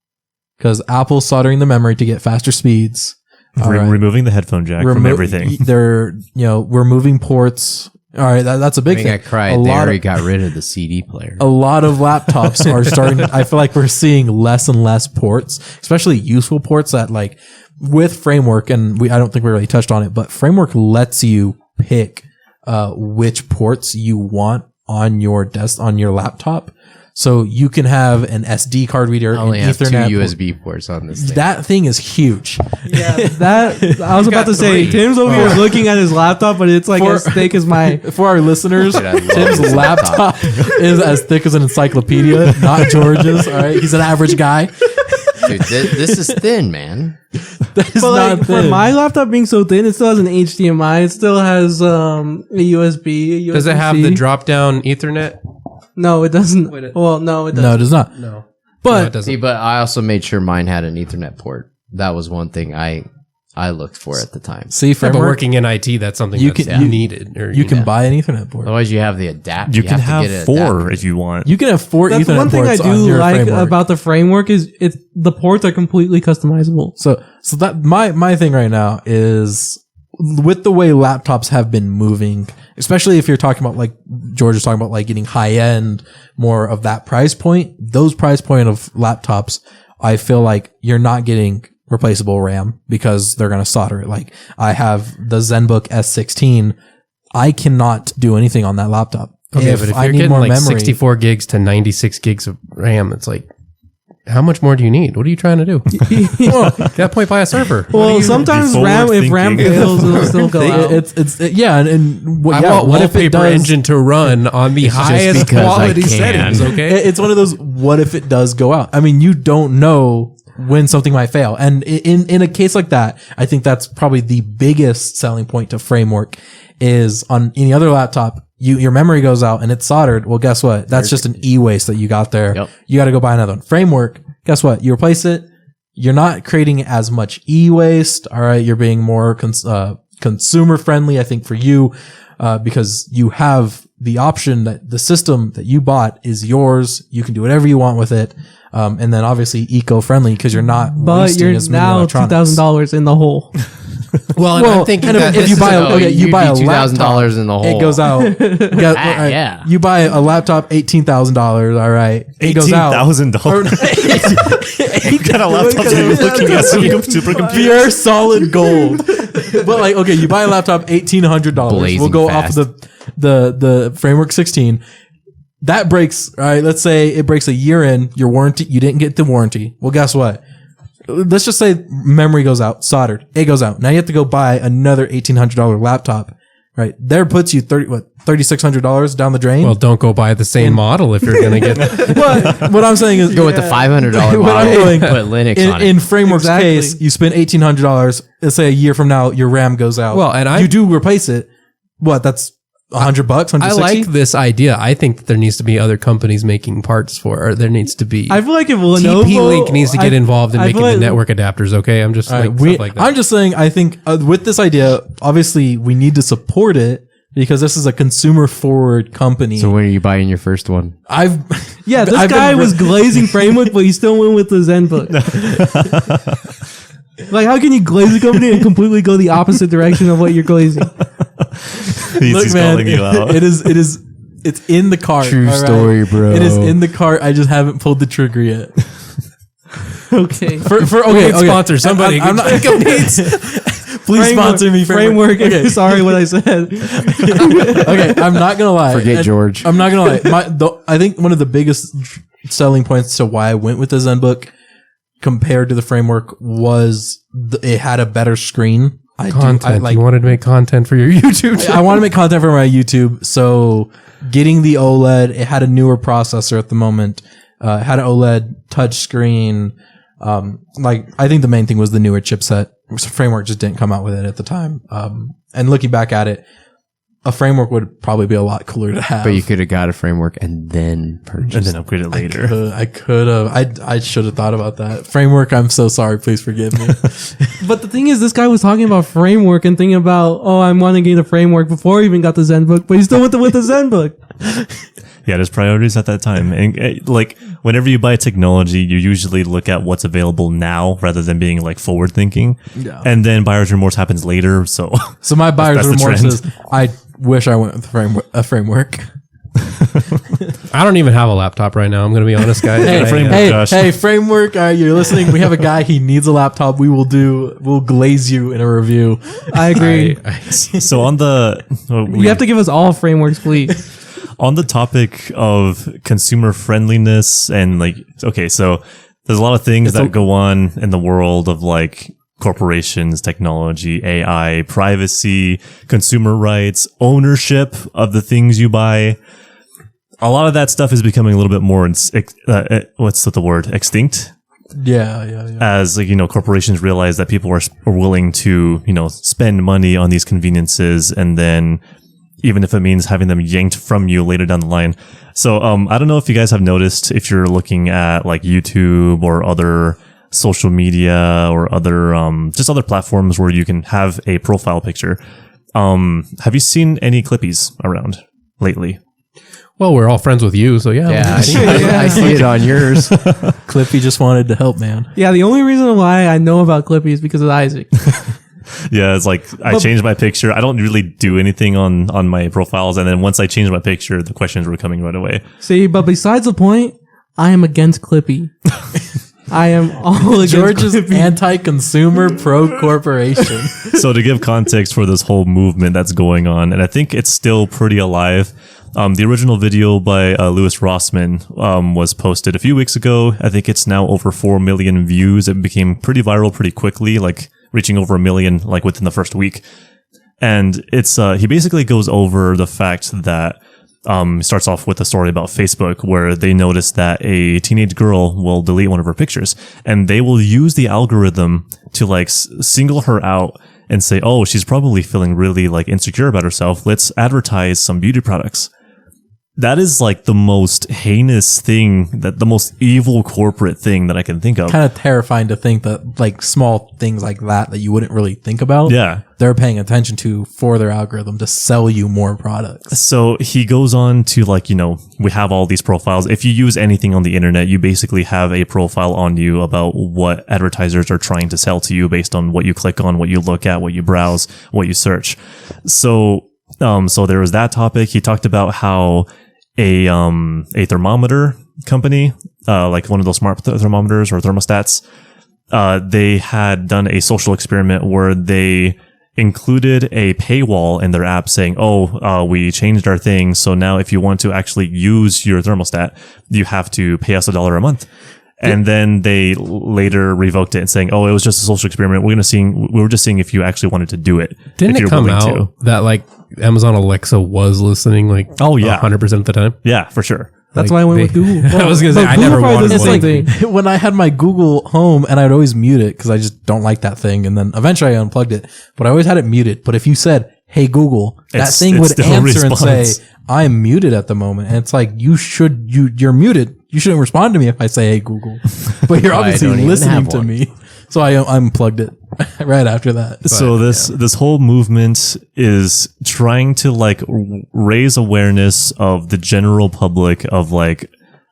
because Apple's soldering the memory to get faster speeds. Removing the headphone jack from everything. They're removing ports. All right, that's a big thing. I cried. They already got rid of the CD player. A lot of laptops are starting. I feel like we're seeing less and less ports, especially useful ports that like with Framework, and I don't think we really touched on it, but Framework lets you pick which ports you want on your laptop. So you can have an SD card reader, I only an have Ethernet 2 USB ports on this thing. That thing is huge. Yeah, I was about to say, Tim's over here looking at his laptop, but it's like as thick as my. For our listeners, Tim's laptop is as thick as an encyclopedia, not George's. All right, he's an average guy. Dude, this is thin, man. That is But not like, thin. for my laptop being so thin, it still has an HDMI. It still has a USB. Does it have the drop down Ethernet? No, it doesn't. Well, no, it doesn't. No, it does not. No, But it doesn't. See, but I also made sure mine had an Ethernet port. That was one thing I looked for at the time. see, Yeah, but Framework, working in IT, that's something You that's can- you- needed. Or, you can buy an Ethernet port. Otherwise, you have the adapter. You can to have get an 4 adapter. if you want. You can have 4 That's Ethernet one thing I ports on do your like Framework. about the Framework is the ports are completely customizable. So that my thing right now is with the way laptops have been moving, especially if you're talking about like George is talking about like getting high end, more of that price point, those price point of laptops, I feel like you're not getting replaceable RAM because they're going to solder it. Like I have the ZenBook S16. I cannot do anything on that laptop. Okay, but if I you're need getting more like memory, 64 gigs to 96 gigs of RAM, it's like, how much more do you need? What are you trying to do? Well, at that point, buy a server. Well, sometimes Before if RAM thinking. fails, it'll still go out. and what, I yeah, want what if it wallpaper does? engine to run on the highest because I quality can. settings, okay? It's one of those, what if it does go out? I mean, you don't know when something might fail. And in a case like that, I think that's probably the biggest selling point to Framework is on any other laptop, your memory goes out and it's soldered. Well, guess what? That's just an e-waste that you got there. Yep. You got to go buy another one. Framework, guess what? You replace it. You're not creating as much e-waste. All right. You're being more consumer friendly, I think, for you, because you have the option that the system that you bought is yours. You can do whatever you want with it. And then obviously eco-friendly because you're not But wasting you're as many now electronics. $2,000 in the hole. Well, and I'm thinking and that if you buy a, okay, you you'd buy be a $2,000 laptop, in the hole. it goes out. Yeah. You buy a laptop, $18,000. All right, it goes out. $18,000. What kind of laptop are you looking at? Supercomputer. Pure solid gold. But like, okay, you buy a laptop, $1,800. Blazing We'll go fast. off of the Framework 16. That breaks. All right, let's say it breaks a year in your warranty. You didn't get the warranty. Well, guess what? Let's just say memory goes out, soldered. It goes out. Now you have to go buy another $1,800 laptop. Right there puts you $3,600 down the drain. well, don't go buy the same model if you're going to get. But what I'm saying is Go with the $500 model. What I'm doing Put Linux on it. in Framework's Exactly. case, you spend $1,800. Let's say a year from now, your RAM goes out. Well, and you do replace it. What? That's $100, $160. I like this idea. I think that there needs to be other companies making parts for, or there needs to be. I feel like if Lenovo, TP-Link needs to get involved in I making feel the like- network adapters. Okay, I'm just All like right, stuff like that. I'm just saying. I think with this idea, obviously, we need to support it, because this is a consumer forward company. So when are you buying your first one? Yeah, this guy was glazing framework, but he still went with the ZenBook. Like, how can you glaze a company and completely go the opposite direction of what you're glazing? He's calling you out. It's in the cart. True all right? story, bro. It is in the cart. I just haven't pulled the trigger yet. Okay. Okay, sponsor somebody. I'm not. Please sponsor me. Framework. Okay. Sorry what I said. Okay, I'm not gonna lie. Forget George. I'm not gonna lie. I think one of the biggest selling points to why I went with the ZenBook compared to the framework was it had a better screen. Content. You wanted to make content for your YouTube channel. I want to make content for my YouTube. So getting the OLED, it had a newer processor at the moment. It had an OLED touch screen. I think the main thing was the newer chipset. Framework just didn't come out with it at the time. And looking back at it, a framework would probably be a lot cooler to have. But you could have got a framework and then purchased. And then upgrade it later. I could have. I should have thought about that. Framework, I'm so sorry. Please forgive me. But the thing is, this guy was talking about framework and thinking about, I want to get a framework before he even got the ZenBook, but he still went with the ZenBook. Yeah, there's priorities at that time. And like, whenever you buy technology, you usually look at what's available now rather than being like forward thinking. Yeah. And then buyer's remorse happens later. So my buyer's that's the remorse trend. is, I wish I went with a framework. I don't even have a laptop right now. I'm going to be honest, guys. Hey, framework. You're listening. We have a guy. He needs a laptop. We'll glaze you in a review. I agree. So on the, You have to give us all frameworks, please. on the topic of consumer friendliness and like, okay, so there's a lot of things that go on in the world of like corporations, technology, AI, privacy, consumer rights, ownership of the things you buy. A lot of that stuff is becoming a little bit more, what's the word? Extinct? Yeah. As like, corporations realize that people are willing to, spend money on these conveniences, and then even if it means having them yanked from you later down the line. So, I don't know if you guys have noticed, if you're looking at like YouTube or other social media or other, just other platforms where you can have a profile picture. Have you seen any Clippies around lately? Well, we're all friends with you, so yeah. Yeah, I see it on yours. Clippy just wanted to help, man. Yeah, the only reason why I know about Clippy is because of Isaac. Yeah, it's like I changed my picture. I don't really do anything on my profiles, and then once I changed my picture, the questions were coming right away. See, but besides the point, I am against Clippy. I am all against George's Clippy. anti-consumer pro-corporation. So to give context for this whole movement that's going on, and I think it's still pretty alive. The original video by Louis Rossmann was posted a few weeks ago. I think it's now over 4 million views. It became pretty viral pretty quickly, like reaching over 1 million like within the first week. And it's he basically goes over the fact that starts off with a story about Facebook where they notice that a teenage girl will delete one of her pictures, and they will use the algorithm to like single her out and say, oh, she's probably feeling really like insecure about herself. Let's advertise some beauty products. That is like the most heinous thing, that the most evil corporate thing that I can think of. Kind of terrifying to think that like small things like that you wouldn't really think about. Yeah. They're paying attention to for their algorithm to sell you more products. So he goes on to like, we have all these profiles. If you use anything on the internet, you basically have a profile on you about what advertisers are trying to sell to you based on what you click on, what you look at, what you browse, what you search. So there was that topic. He talked about how a thermometer company, like one of those smart thermometers or thermostats, they had done a social experiment where they included a paywall in their app saying, we changed our thing. So now if you want to actually use your thermostat, you have to pay us $1 a month. And then they later revoked it and saying, it was just a social experiment. We were just seeing if you actually wanted to do it. Didn't it come out that like Amazon Alexa was listening like 100% of the time? Yeah, for sure. That's why I went with Google. I was going to say, I never wanted the one. same thing. When I had my Google Home, and I'd always mute it because I just don't like that thing. And then eventually I unplugged it, but I always had it muted. But if you said, hey, Google, that thing would answer and say, I'm muted at the moment. And it's like, you're muted. You shouldn't respond to me if I say, hey, Google. But you're obviously listening to me. So I unplugged it right after that. So this whole movement is trying to like raise awareness of the general public of like,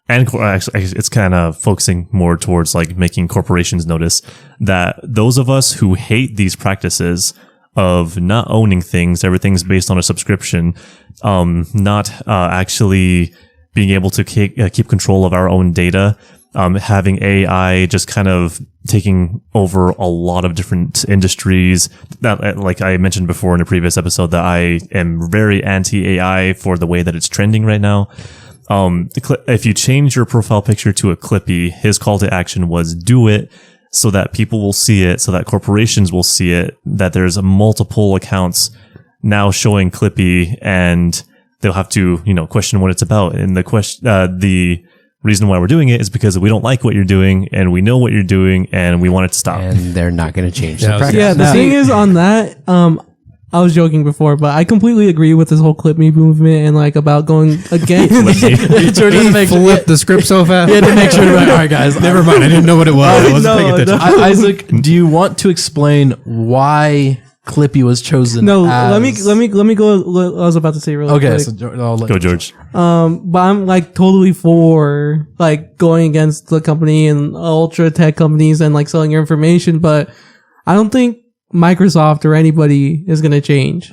and actually it's kind of focusing more towards like making corporations notice that those of us who hate these practices of not owning things, everything's based on a subscription, not actually being able to keep control of our own data, having AI just kind of taking over a lot of different industries. That, like I mentioned before in a previous episode, that I am very anti-AI for the way that it's trending right now. If you change your profile picture to a Clippy, his call to action was do it so that people will see it, so that corporations will see it, that there's multiple accounts now showing Clippy, and they'll have to, question what it's about. And the reason why we're doing it is because we don't like what you're doing, and we know what you're doing, and we want it to stop. And they're not going to change the practice. Yeah, the thing is on that, I was joking before, but I completely agree with this whole clip me movement and like about going against. Jordan flipped the script so fast. Yeah, to make sure to be like, all right, guys. Never mind. I didn't know what it was. I wasn't paying attention. Isaac, do you want to explain why Clippy was chosen? No, as... let me go. I was about to say really okay, quick. so I'll let Go, George. But I'm like totally for like going against the company and ultra tech companies and like selling your information, but I don't think Microsoft or anybody is going to change.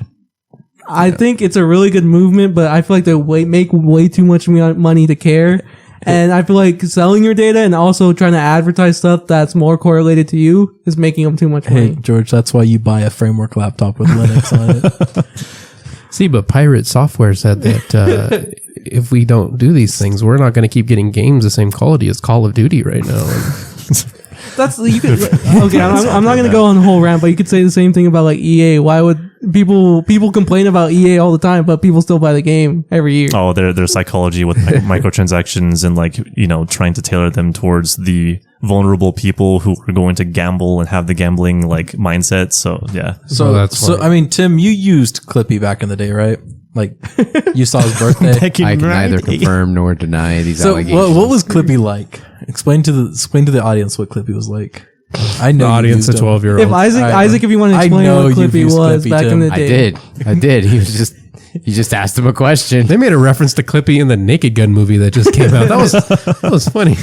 I think it's a really good movement, but I feel like they make way too much money to care. And I feel like selling your data and also trying to advertise stuff that's more correlated to you is making them too much money. Hey, George, that's why you buy a framework laptop with Linux on it. See, but Pirate Software said that if we don't do these things, we're not going to keep getting games the same quality as Call of Duty right now. That's you could okay. I'm not gonna go on the whole rant, but you could say the same thing about like EA. Why would people complain about EA all the time, but people still buy the game every year? Oh, their psychology with microtransactions and like trying to tailor them towards the vulnerable people who are going to gamble and have the gambling like mindset. So yeah. So that's funny. I mean, Tim, you used Clippy back in the day, right? Like you saw his birthday. I can neither confirm nor deny these allegations. What was Clippy like? Explain to the audience what Clippy was like. I know The audience of 12-year-olds. If Isaac, if you want to explain what Clippy was back in the day, I did. He just asked him a question. They made a reference to Clippy in the Naked Gun movie that just came out. That was funny.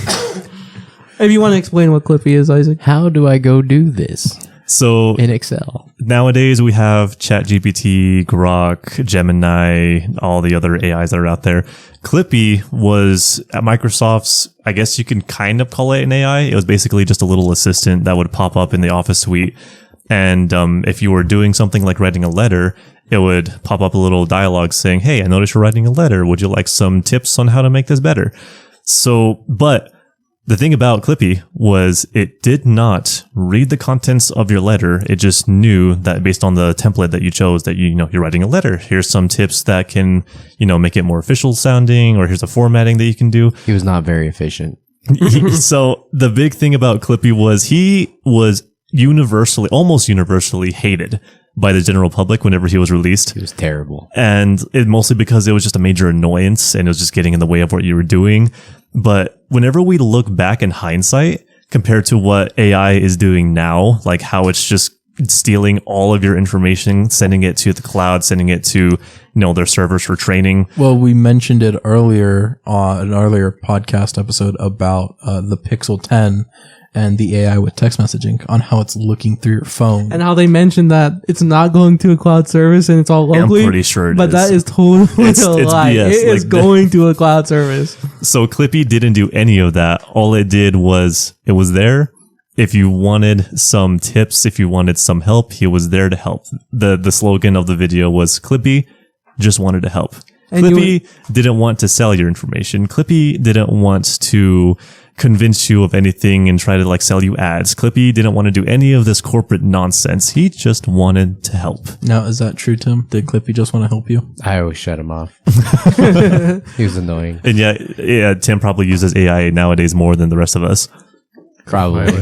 if you want to explain what Clippy is, Isaac. How do I go do this So in Excel? nowadays we have ChatGPT, Grok, Gemini, all the other AIs that are out there. Clippy was at Microsoft's, I guess you can kind of call it an AI. It was basically just a little assistant that would pop up in the Office suite. And if you were doing something like writing a letter, it would pop up a little dialogue saying, hey, I noticed you're writing a letter. Would you like some tips on how to make this better? So, but the thing about Clippy was it did not read the contents of your letter. It just knew that based on the template that you chose that you're writing a letter. Here's some tips that can, make it more official sounding, or here's a formatting that you can do. He was not very efficient. So the big thing about Clippy was he was almost universally hated by the general public whenever he was released. It was terrible. And it mostly because it was just a major annoyance and it was just getting in the way of what you were doing. But whenever we look back in hindsight, compared to what AI is doing now, like how it's just stealing all of your information, sending it to the cloud, sending it to, their servers for training. Well, we mentioned it earlier on an earlier podcast episode about the Pixel 10 and the AI with text messaging on how it's looking through your phone. And how they mentioned that it's not going to a cloud service and it's all locally. I'm pretty sure it but is. that is totally It's a lie. BS. It is going to a cloud service. So Clippy didn't do any of that. All it did was it was there. If you wanted some tips, if you wanted some help, he was there to help. The slogan of the video was Clippy just wanted to help. And Clippy didn't want to sell your information. Clippy didn't want to convince you of anything and try to sell you ads. Clippy didn't want to do any of this corporate nonsense. He just wanted to help. Now, is that true, Tim? Did Clippy just want to help you? I always shut him off. He was annoying. And yeah, Tim probably uses AI nowadays more than the rest of us. Probably.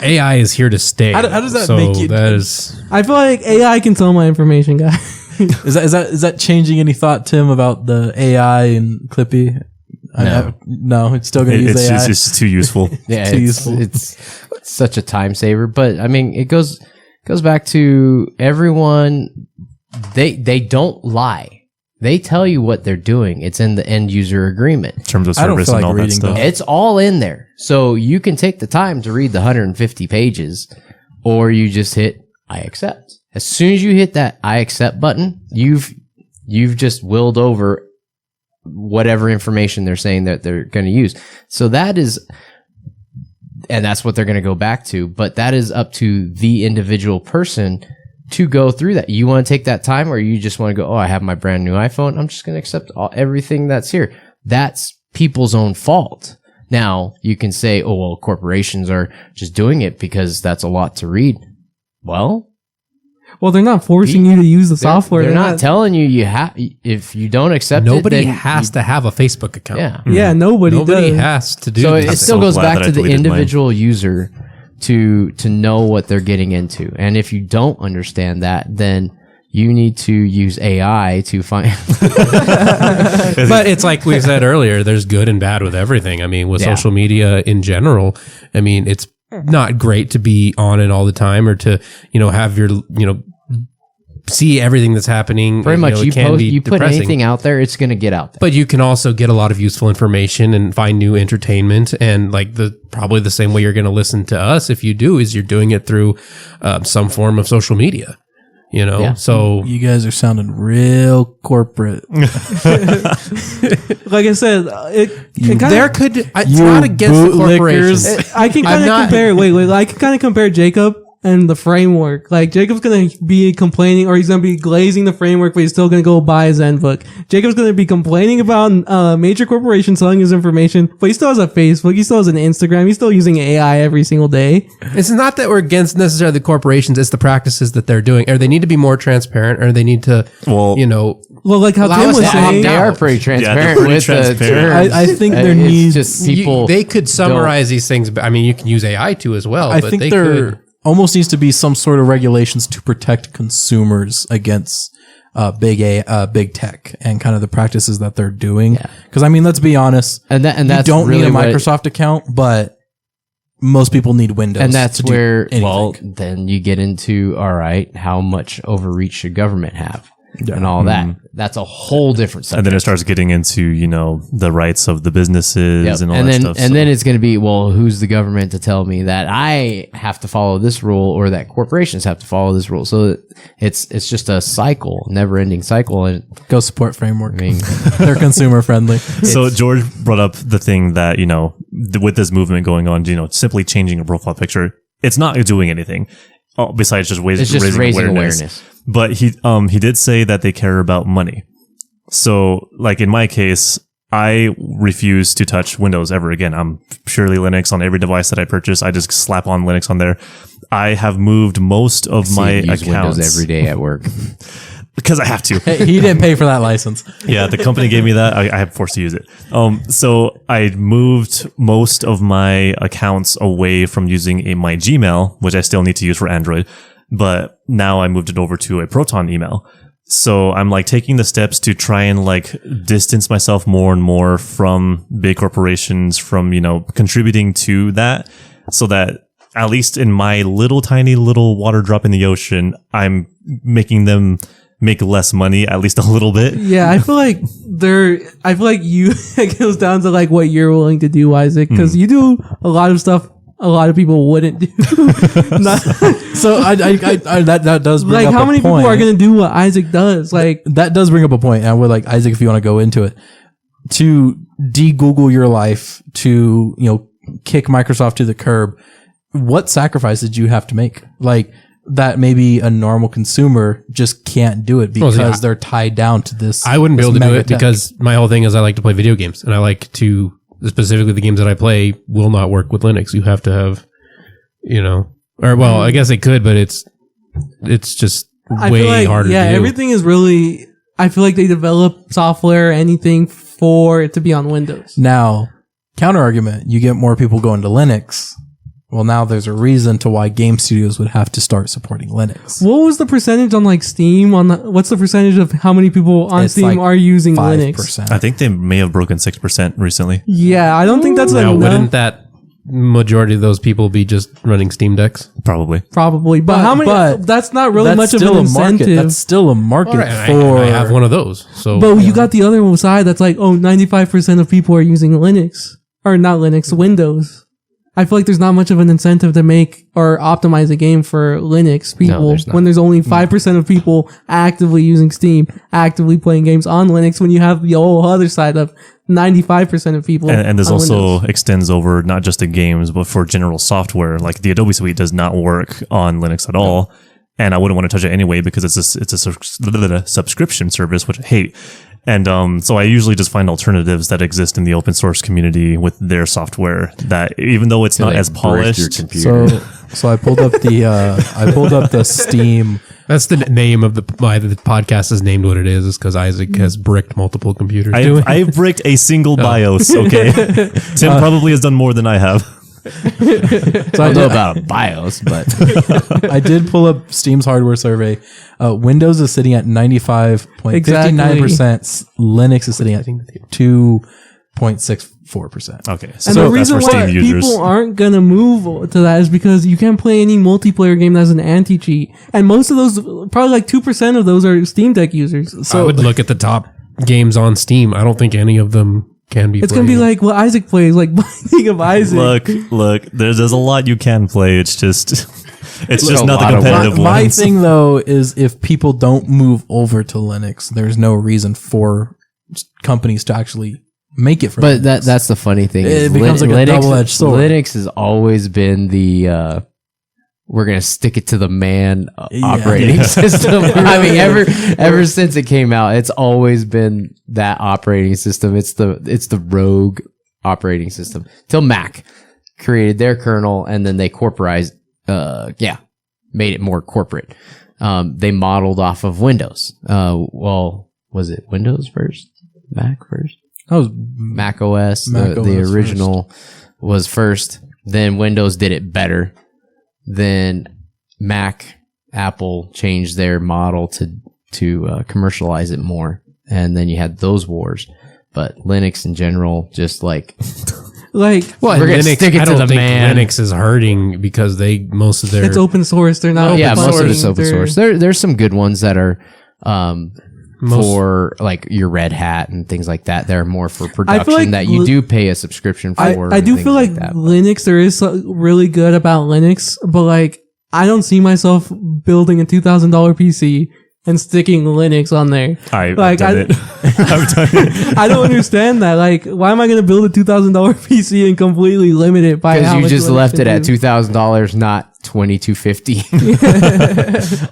AI is here to stay. How does that make you? That is. I feel like AI can sell my information, guys. Is that changing any thought, Tim, about the AI and Clippy? No. No, it's still going to use AI. It's just too useful. Yeah, Too useful. it's such a time saver. But I mean, it goes back to everyone. They don't lie. They tell you what they're doing. It's in the end user agreement. In terms of I don't service feel and like all that reading stuff. those. It's all in there. So you can take the time to read the 150 pages, or you just hit I accept. As soon as you hit that I accept button, you've just willed over whatever information they're saying that they're going to use. So that is, and that's what they're going to go back to, but that is up to the individual person to go through that. You want to take that time, or you just want to go, oh, I have my brand new iPhone, I'm just going to accept everything that's here. That's people's own fault. Now, you can say, oh, well, corporations are just doing it because that's a lot to read. Well, Well, they're not forcing you to use the software. They're not telling you have. If you don't accept Nobody it, then has to have a Facebook account. Yeah. Yeah, nobody Nobody does. has to do So this. it still so goes glad back that to I the deleted mine. individual user to know what they're getting into. And if you don't understand that, then you need to use AI to find. But it's like we said earlier, there's good and bad with everything. I mean, with Yeah. social media in general, I mean, it's not great to be on it all the time or to, have your, see everything that's happening. Pretty much, it you can post, be you put depressing. anything out there, it's going to get out there. But you can also get a lot of useful information and find new entertainment. And like probably the same way you're going to listen to us, if you do, is you're doing it through some form of social media. Yeah. So You guys are sounding real corporate. Like I said, it kind there of. could, it's You not against the bootlickers. corporations. I can I'm kind of not- compare. Wait. I can kind of compare Jacob and the framework. Like Jacob's gonna be complaining, or he's gonna be glazing the framework, but he's still gonna go buy his book. Jacob's gonna be complaining about major corporations selling his information, but he still has a Facebook, he still has an Instagram, he's still using AI every single day. It's not that we're against necessarily the corporations. It's the practices that they're doing. Or they need to be more transparent, or they need to, Well, Well, like how Allow Tim us was to saying, They are pretty transparent pretty with transparent. the terms. I think there It's needs- just people. they could summarize these things. But I mean, you can use AI too as well. I but think they there could. almost needs to be some sort of regulations to protect consumers against big tech and kind of the practices that they're doing. Because I mean, let's be honest, and you that's don't really need a what- Microsoft account, but most people need Windows. And that's to do where, anything. well, then you get into, all right, how much overreach should government have? And all that. That's a whole different subject. and then it starts getting into, the rights of the businesses Yep. and all and that then, stuff. And so. then it's going to be, well, who's the government to tell me that I have to follow this rule or that corporations have to follow this rule? So it's just a cycle, never ending cycle. And Go support Framework. I mean, They're consumer friendly. So George brought up the thing that, with this movement going on, simply changing a profile picture, it's not doing anything besides just it's just raising awareness. But he did say that they care about money. So like in my case, I refuse to touch Windows ever again. I'm purely Linux on every device that I purchase. I just slap on Linux on there. I have moved most of my Use accounts Windows every day at work. because I have to. Hey, he didn't pay for that license. Yeah, the company gave me that. I am forced to use it. So I moved most of my accounts away from using my Gmail, which I still need to use for Android. But now I moved it over to a Proton email. So I'm like taking the steps to try and like distance myself more and more from big corporations, from, contributing to that, so that at least in my tiny little water drop in the ocean, I'm making them make less money, at least a little bit. yeah, I feel like you, it goes down to like what you're willing to do, Isaac, because you do a lot of stuff a lot of people wouldn't do. Not- So that does bring like up how a many people point. are going to do what Isaac does? Like, That does bring up a point, and I would like Isaac, if you want to go into it, to de-Google your life, to kick Microsoft to the curb. What sacrifice did you have to make? Like that, maybe a normal consumer just can't do it because they're tied down to this. I wouldn't be this able to do mega it tech. because my whole thing is I like to play video games, and I like to specifically the games that I play will not work with Linux. You have to have, or well, I guess it could, but it's just I way feel like, harder. yeah, to do. everything is really, I feel like they develop software, anything for it to be on Windows. Now, counter argument, you get more people going to Linux. Well, now there's a reason to why game studios would have to start supporting Linux. What was the percentage on like Steam? What's the percentage of how many people on It's Steam like are using 5%. Linux? I think they may have broken 6% recently. Yeah, I don't think that's Now, enough. wouldn't that majority of those people be just running Steam Decks? Probably. Probably, but how many? but That's not really That's much of still an a market. incentive. That's still a market And I have one of those. So, But you got the other side that's like, 95% of people are using Linux. Or not Linux, Windows. I feel like there's not much of an incentive to make or optimize a game for Linux people there's not. when there's only 5% of people actively using Steam, actively playing games on Linux, when you have the whole other side of 95% of people. And this on also Windows. extends over not just to games, but for general software. Like the Adobe Suite does not work on Linux at all. And I wouldn't want to touch it anyway because it's a subscription service, which I hate. And so I usually just find alternatives that exist in the open source community with their software that even though it's not as polished. So I pulled up the Steam. that's the name of why the podcast is named what it is because Isaac has bricked multiple computers. I've bricked a single BIOS, okay? Tim probably has done more than I have. So I don't know about BIOS, but I did pull up Steam's hardware survey. Windows is sitting at 95.59%. Linux is sitting at 2.64%. Okay. And So the that's reason for Steam why users. people aren't gonna move to that is because you can't play any multiplayer game that's an anti-cheat. And most of those, probably like 2% of those are Steam Deck users. I would look at the top games on Steam. I don't think any of them can be It's played. gonna be like what Isaac plays, like Binding of Isaac. Look, there's a lot you can play. It's just, it's just a not the lot of competitive My ones. thing though is if people don't move over to Linux, there's no reason for companies to actually make it for but Linux. that's the funny thing. It is becomes like a double-edged sword. Linux has always been the we're gonna stick it to the man operating system. I mean, ever since it came out, it's always been that operating system. It's the rogue operating system till Mac created their kernel, and then they corporized. Made it more corporate. They modeled off of Windows. Well, was it Windows first? Mac first? That was Mac OS, Mac the OS original was first. Then Windows did it better. Then Apple changed their model to commercialize it more. And then you had those wars. But Linux in general, just like Like, well, we're gonna Linux, stick it I to don't the think man. Linux is hurting because most of their it's open source. They're not. yeah, open most of source. it's open They're- source. There's some good ones that are for like your Red Hat and things like that. They're more for production like that you do pay a subscription for. I and do things feel like that. Linux, there is really good about Linux, but like, I don't see myself building a $2,000 PC and sticking Linux on there. I've Like, done it. I've done it. I don't understand that. Like, why am I going to build a $2,000 PC and completely limit it by how Because you much just Linux left can it at do? $2,000, not $2,250.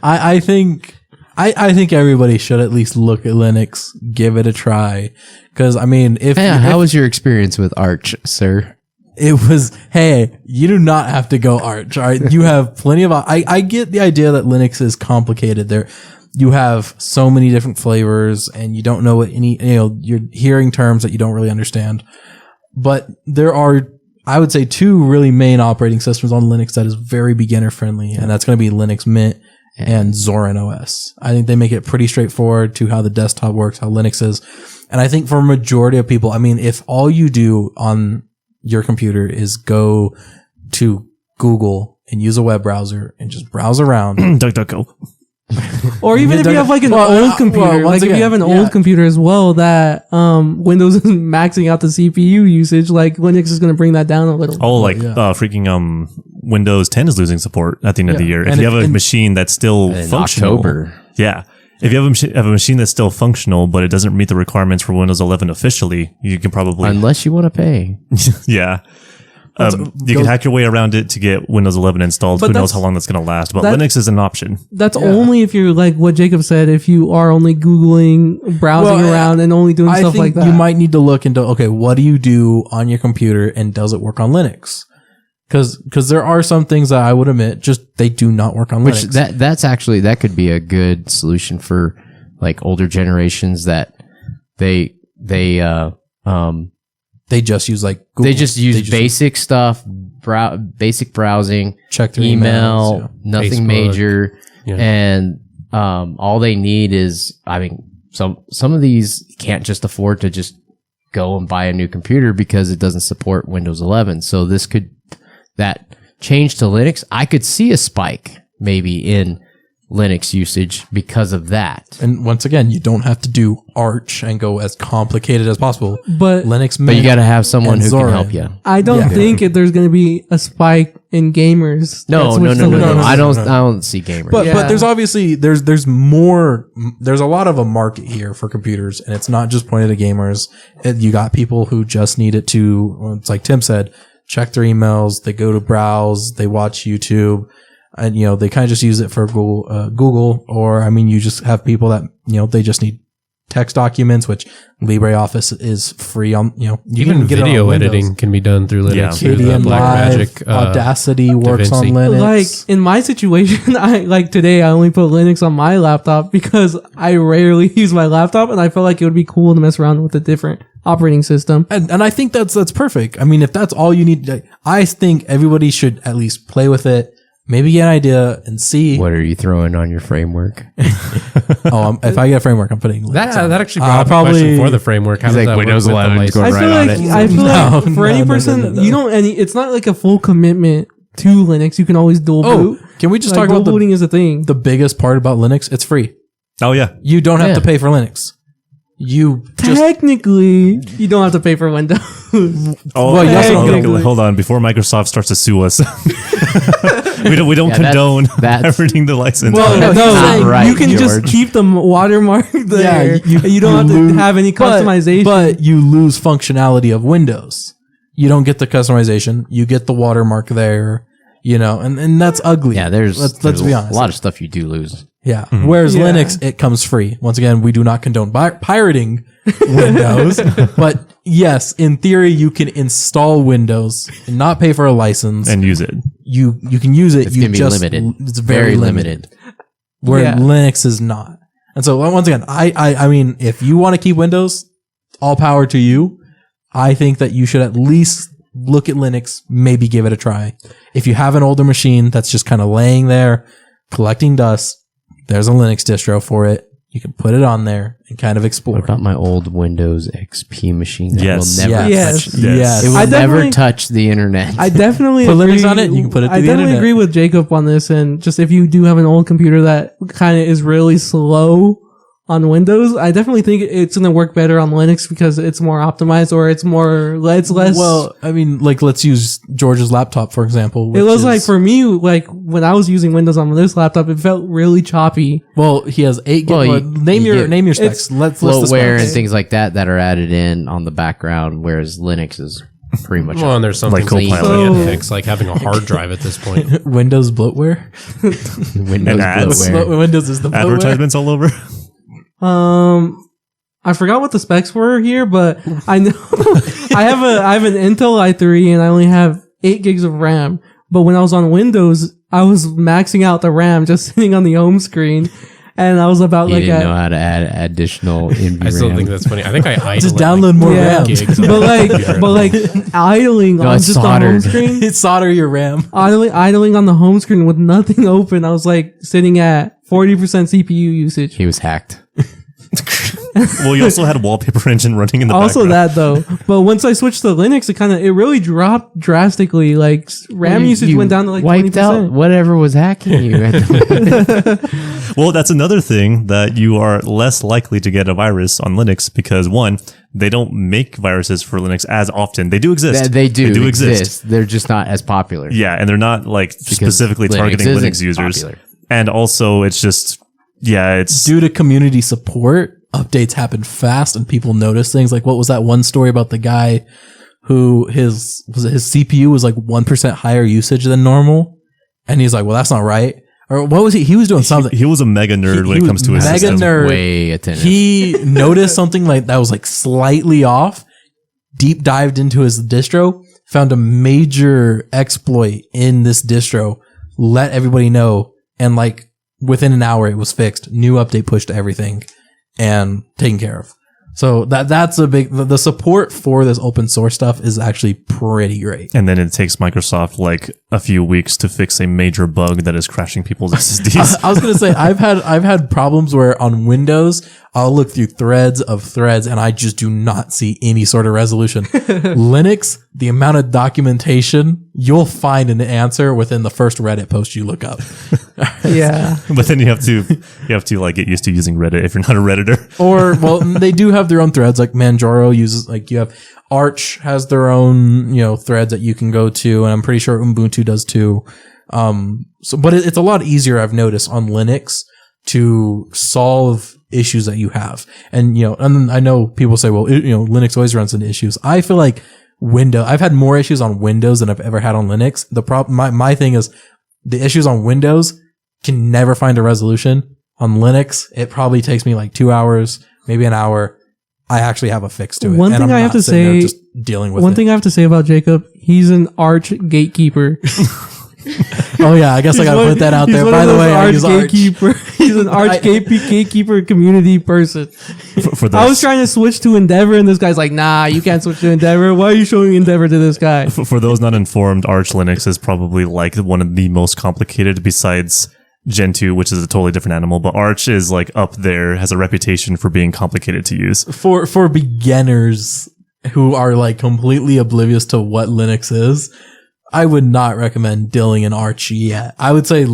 I think everybody should at least look at Linux, give it a try. Because I mean, if How was your experience with Arch, sir? it was, hey, you do not have to go Arch. All right, you have plenty of. I get the idea that Linux is complicated. You have so many different flavors, and you don't know what you're hearing terms that you don't really understand. But there are, I would say, two really main operating systems on Linux that is very beginner friendly, and that's going to be Linux Mint and Zorin OS. I think they make it pretty straightforward to how the desktop works, how Linux is. And I think for a majority of people, I mean, if all you do on your computer is go to Google and use a web browser and just browse around. DuckDuckGo. Or even if you have like an old computer, once like if again, you have an old computer as well, that Windows isn't maxing out the CPU usage, like Linux is going to bring that down a little. Oh, like freaking Windows 10 is losing support at the end of the year. If And you have a machine that's still In functional, October. yeah. If you have a machine that's still functional, but it doesn't meet the requirements for Windows 11 officially, you can probably Unless you want to pay. yeah. You can hack your way around it to get Windows 11 installed. But Who knows that's- how long that's going to last? But that- Linux is an option. That's only if you're like what Jacob said, if you are only Googling, browsing around, and only doing I stuff think like that. you might need to look into, okay, what do you do on your computer and does it work on Linux? Because there are some things that I would admit just they do not work on Which Linux. that's actually, that could be a good solution for like older generations that they just use like Google. They just use basic stuff, basic browsing, check their email, emails, nothing Facebook. major, Yeah. and all they need is, I mean, some of these can't just afford to just go and buy a new computer because it doesn't support Windows 11. So that change to Linux, I could see a spike maybe in Linux usage because of that. And once again, you don't have to do Arch and go as complicated as possible. But Linux, But you got to have someone and who can Zorin. help you. I don't think there's going to be a spike in gamers. No. that switch to Linux. I don't see gamers. But Yeah. there's obviously there's a lot of a market here for computers, and it's not just pointed at gamers. You got people who just need it to, well, it's like Tim said, check their emails, they go to browse, they watch YouTube, and they kind of just use it for Google, or I mean, you just have people that they just need text documents, which LibreOffice is free on. You Even can get it on video Windows. editing can be done through Linux. Yeah. Through the KDN Live, Blackmagic, Audacity works on DaVinci. Linux. Like in my situation, today I only put Linux on my laptop because I rarely use my laptop, and I felt like it would be cool to mess around with a different operating system. And I think that's perfect. I mean, if that's all you need, I think everybody should at least play with it, maybe get an idea and see. What are you throwing on your framework? If I get a framework, I'm putting Linux on. That actually brought up a probably- question for the framework. How He's does like, that Windows work with the 11 license? going I feel right on like it. I feel No, like for no, any no, person, no, no. you don't it's not like a full commitment to Linux. You can always dual boot. Can we just Like, talk dual about booting is a thing. the biggest part about Linux? It's free. Oh yeah. You don't have Yeah. to pay for Linux. You just Technically, you don't have to pay for Windows. Oh, Well, you also okay, don't- hold on. Before Microsoft starts to sue us, we don't Yeah, condone that's- everything the license. Well, No, no, he's not right, you can just George. keep the watermark there. you you don't have to lose- have any customization. but you lose functionality of Windows. You don't get the customization. You get the watermark there. And that's ugly. Yeah, there's let's be honest. a lot of stuff you do lose. Yeah. Whereas Yeah. Linux, it comes free. Once again, we do not condone pirating Windows, but yes, in theory, you can install Windows and not pay for a license. and use it. You can use it. It's you gonna be just, limited. It's very limited. Where Yeah. Linux is not. And so once again, I mean, if you want to keep Windows, all power to you. I think that you should at least look at Linux, maybe give it a try. If you have an older machine that's just kind of laying there, collecting dust, there's a Linux distro for it. You can put it on there and kind of explore. What about my old Windows XP machine that Yes. will never Yes. touch? Yes. It will I never definitely- touch the internet. I definitely Put agree. Linux on it, you can put it I through the definitely internet. agree with Jacob on this, and just if you do have an old computer that kind of is really slow on Windows, I definitely think it's going to work better on Linux because it's more optimized, or it's less. Well, I mean, let's use George's laptop, for example. it which was is- like for me, like when I was using Windows on this laptop, it felt really choppy. well, he has 8 Well, gig. Name you your get- specs. Let's list the Bloatware and specs. things like that are added in on the background, whereas Linux is pretty much Well, and there's something Like like Copilot. So- fix, like having a hard drive at this point. Windows bloatware. Windows And ads. bloatware. Windows is the bloatware. Advertisements all over. I forgot what the specs were here, but I know I have an Intel i3 and I only have 8 gigs of RAM. But when I was on Windows, I was maxing out the RAM just sitting on the home scrn, and I was about You like didn't know how to add additional NVRAM. I still think that's funny. I think I idle Just at, download more Yeah. RAM. gigs on but my like computer. but like idling on it's just the home soldered. screen, It's solder your RAM. idling on the home screen with nothing open. I was like sitting at 40% CPU usage. he was hacked. Well, you also had a wallpaper engine running in the Also background. that though, but once I switched to Linux, it really dropped drastically. Like RAM usage You went down to like wiped 20%. out whatever was hacking you. Well, that's another thing that you are less likely to get a virus on Linux because one, they don't make viruses for Linux as often. They do exist. They do exist. They're just not as popular. Yeah, and they're not like specifically Linux targeting isn't Linux users. popular. And also, it's just it's Due to community support, updates happen fast and people notice things. Like what was that one story about the guy who his CPU was like 1% higher usage than normal? And he's like, well, that's not right. Or what was he? He was doing something. he was a mega nerd He when it was comes to his mega system. nerd. Way attentive. He noticed something like that was like slightly off, deep dived into his distro, found a major exploit in this distro, let everybody know, and like within an hour it was fixed. New update pushed to everything and taken care of. So that's a big, the support for this open source stuff is actually pretty great. And then it takes Microsoft like a few weeks to fix a major bug that is crashing people's SSDs. I was gonna say I've had problems where on Windows I'll look through threads of threads and I just do not see any sort of resolution. Linux, the amount of documentation, you'll find an answer within the first Reddit post you look up. Yeah. But then you have to like get used to using Reddit if you're not a Redditor. Or, well, they do have their own threads. Like Manjaro uses, like you have Arch has their own, threads that you can go to. And I'm pretty sure Ubuntu does too. But it's a lot easier, I've noticed, on Linux to solve issues that you have. And, and I know people say, well, Linux always runs into issues. I feel like I've had more issues on Windows than I've ever had on Linux. The problem, my thing is the issues on Windows can never find a resolution. On Linux, it probably takes me like 2 hours, maybe an hour. I actually have a fix to it. One thing I have to say, just dealing with one thing I have to say about Jacob, he's an Arch gatekeeper. Oh yeah, I guess I gotta put that out there. By the way, I use Arch. Gatekeeper. He's an Arch gatekeeper community person. For this. I was trying to switch to Endeavor, and this guy's like, "Nah, you can't switch to Endeavor. Why are you showing Endeavor to this guy?" For those not informed, Arch Linux is probably like one of the most complicated besides Gentoo, which is a totally different animal. But Arch is like up there, has a reputation for being complicated to use. For beginners who are like completely oblivious to what Linux is, I would not recommend dealing in Arch yet. I would say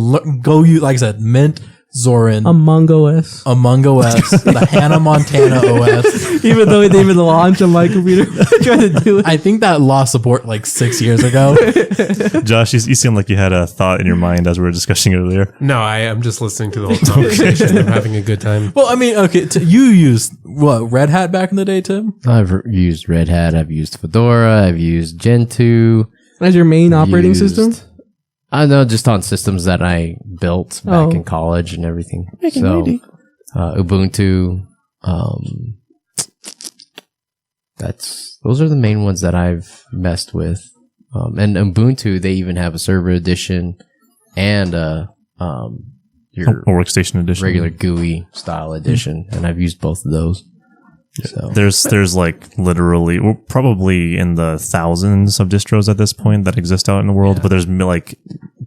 go use, like I said, Mint, Zorin, Among OS. the Hannah Montana OS. Even though it didn't even launch on my computer, trying to do it. I think that lost support like 6 years ago. Josh, you seem like you had a thought in your mind as we were discussing earlier. No, I am just listening to the whole conversation. I'm having a good time. Well, I mean, okay, you used what, Red Hat back in the day, Tim? I've used Red Hat. I've used Fedora. I've used Gentoo. As your main operating system? I know, just on systems that I built back in college and everything. Ubuntu. Those are the main ones that I've messed with. And Ubuntu, they even have a server edition and your workstation edition, regular GUI style edition, and I've used both of those. So there's like literally, we're probably in the thousands of distros at this point that exist out in the world, but there's like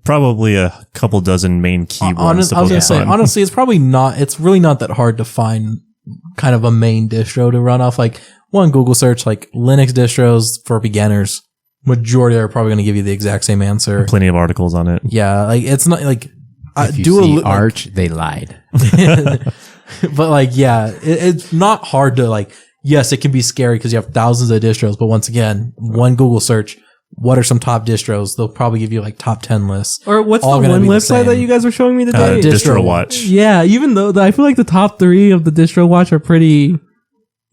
probably a couple dozen main key ones. I was gonna say, honestly, it's really not that hard to find kind of a main distro to run off. Like one Google search, like Linux distros for beginners, majority are probably going to give you the exact same answer. Plenty of articles on it. Yeah, like it's not like if you see Arch, they lied. But like, yeah, it's not hard to like. Yes, it can be scary because you have thousands of distros. But once again, one Google search, what are some top distros? They'll probably give you like top 10 lists. Or what's the one website that you guys were showing me today? Distro Watch. Yeah, even though I feel like the top 3 of the Distro Watch are pretty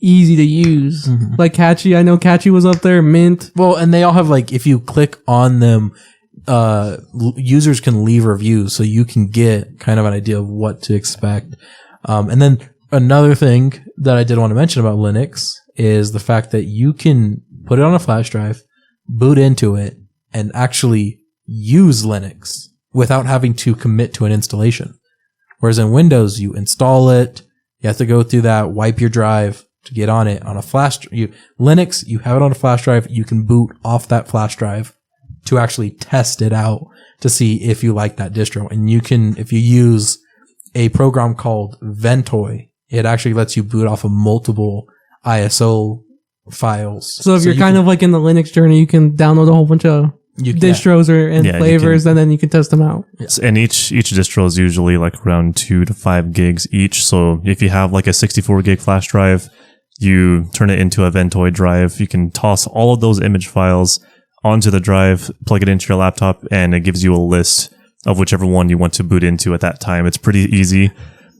easy to use. Mm-hmm. Like Catchy, I know Catchy was up there. Mint. Well, and they all have like, if you click on them, users can leave reviews, so you can get kind of an idea of what to expect. And then another thing that I did want to mention about Linux is the fact that you can put it on a flash drive, boot into it, and actually use Linux without having to commit to an installation. Whereas in Windows, you install it, you have to go through that, wipe your drive to get on it. On a flash, Linux, you have it on a flash drive, you can boot off that flash drive to actually test it out to see if you like that distro. And you can, if you use a program called Ventoy, it actually lets you boot off of multiple ISO files. So if you're kind of like in the Linux journey, you can download a whole bunch of distros and flavors, and then you can test them out. And each distro is usually like around 2 to 5 gigs each. So if you have like a 64 gig flash drive, you turn it into a Ventoy drive. You can toss all of those image files onto the drive, plug it into your laptop, and it gives you a list of whichever one you want to boot into at that time. It's pretty easy.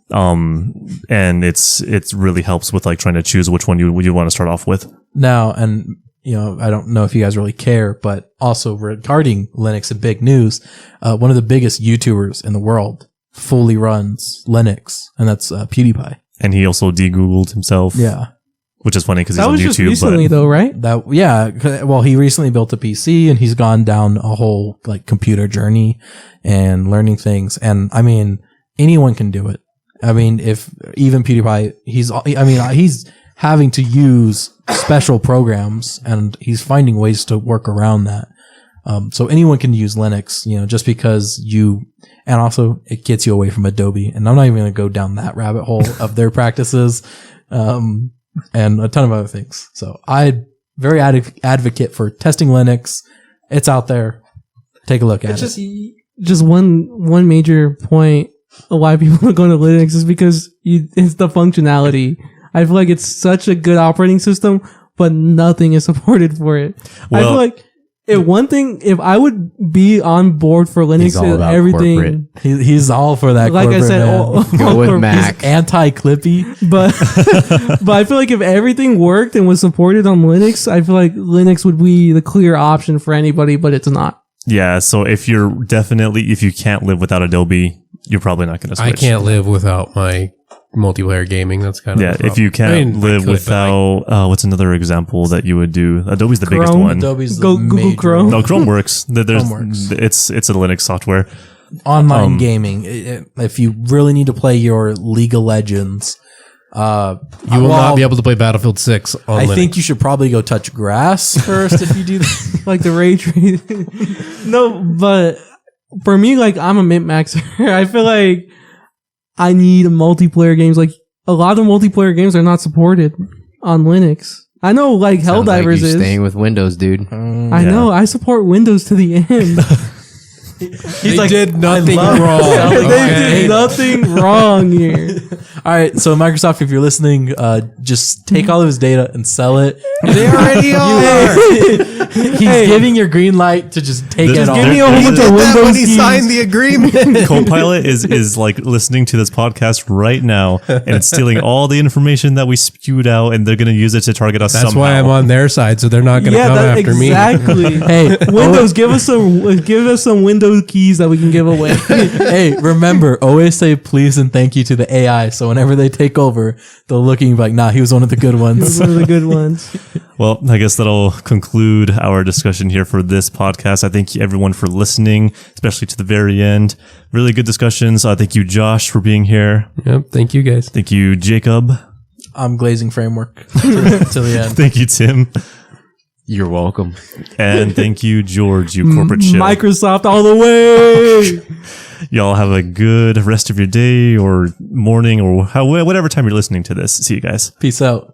And it's really helps with like trying to choose which one you want to start off with. Now, and I don't know if you guys really care, but also regarding Linux and big news, one of the biggest YouTubers in the world fully runs Linux, and that's PewDiePie. And he also de-Googled himself. Yeah. Which is funny because he's on YouTube. That was just recently though, right? Well, he recently built a PC and he's gone down a whole like computer journey and learning things. And I mean, anyone can do it. I mean, if even PewDiePie, he's having to use special programs and he's finding ways to work around that. So anyone can use Linux, just because and also it gets you away from Adobe. And I'm not even going to go down that rabbit hole of their practices, and a ton of other things. So I very advocate for testing Linux. It's out there. Take a look at it. Just one major point of why people are going to Linux is because it's the functionality. I feel like it's such a good operating system, but nothing is supported for it. I feel like if I would be on board for Linux, all about everything. He's all for that. Like I said, Go with Mac. He's anti-Clippy. But I feel like if everything worked and was supported on Linux, I feel like Linux would be the clear option for anybody, but it's not. Yeah, so if you can't live without Adobe, you're probably not going to switch. I can't live without my multiplayer gaming. That's kind of if you can't live without what's another example that you would do? Adobe's the biggest one. Adobe's Google Chrome. No, Chrome works. Chrome works. It's a Linux software. Online gaming. If you really need to play your League of Legends, you will not be able to play Battlefield 6 on Linux. I think you should probably go touch grass first if you do that. Like the ray tracing. No, but for me, like I'm a mint maxer. I feel like I need multiplayer games. Like a lot of multiplayer games are not supported on Linux. I know, like Sounds Helldivers like you is. staying with Windows, dude. I know. I support Windows to the end. He's like, did nothing wrong. They did nothing wrong here. All right, so Microsoft, if you're listening, just take all of his data and sell it. They already are. He's giving your green light to just take it all. Give me a whole bunch of When Windows he keys. signed the agreement. Copilot is like listening to this podcast right now, and it's stealing all the information that we spewed out, and they're going to use it to target us That's somehow. why I'm on their side, so they're not going to come after me. Exactly. Hey, Windows, give us some Windows keys that we can give away. hey, remember, always say please and thank you to the AI. So whenever they take over, they'll look at you like, nah, he was one of the good ones. One of the good ones. Well, I guess that'll conclude our discussion here for this podcast. I thank everyone for listening, especially to the very end. Really good discussions. Thank you, Josh, for being here. Yep. Thank you, guys. Thank you, Jacob. I'm glazing framework to the end. Thank you, Tim. You're welcome. And thank you, George, you corporate shill. Microsoft all the way. Y'all have a good rest of your day or morning or whatever time you're listening to this. See you guys. Peace out.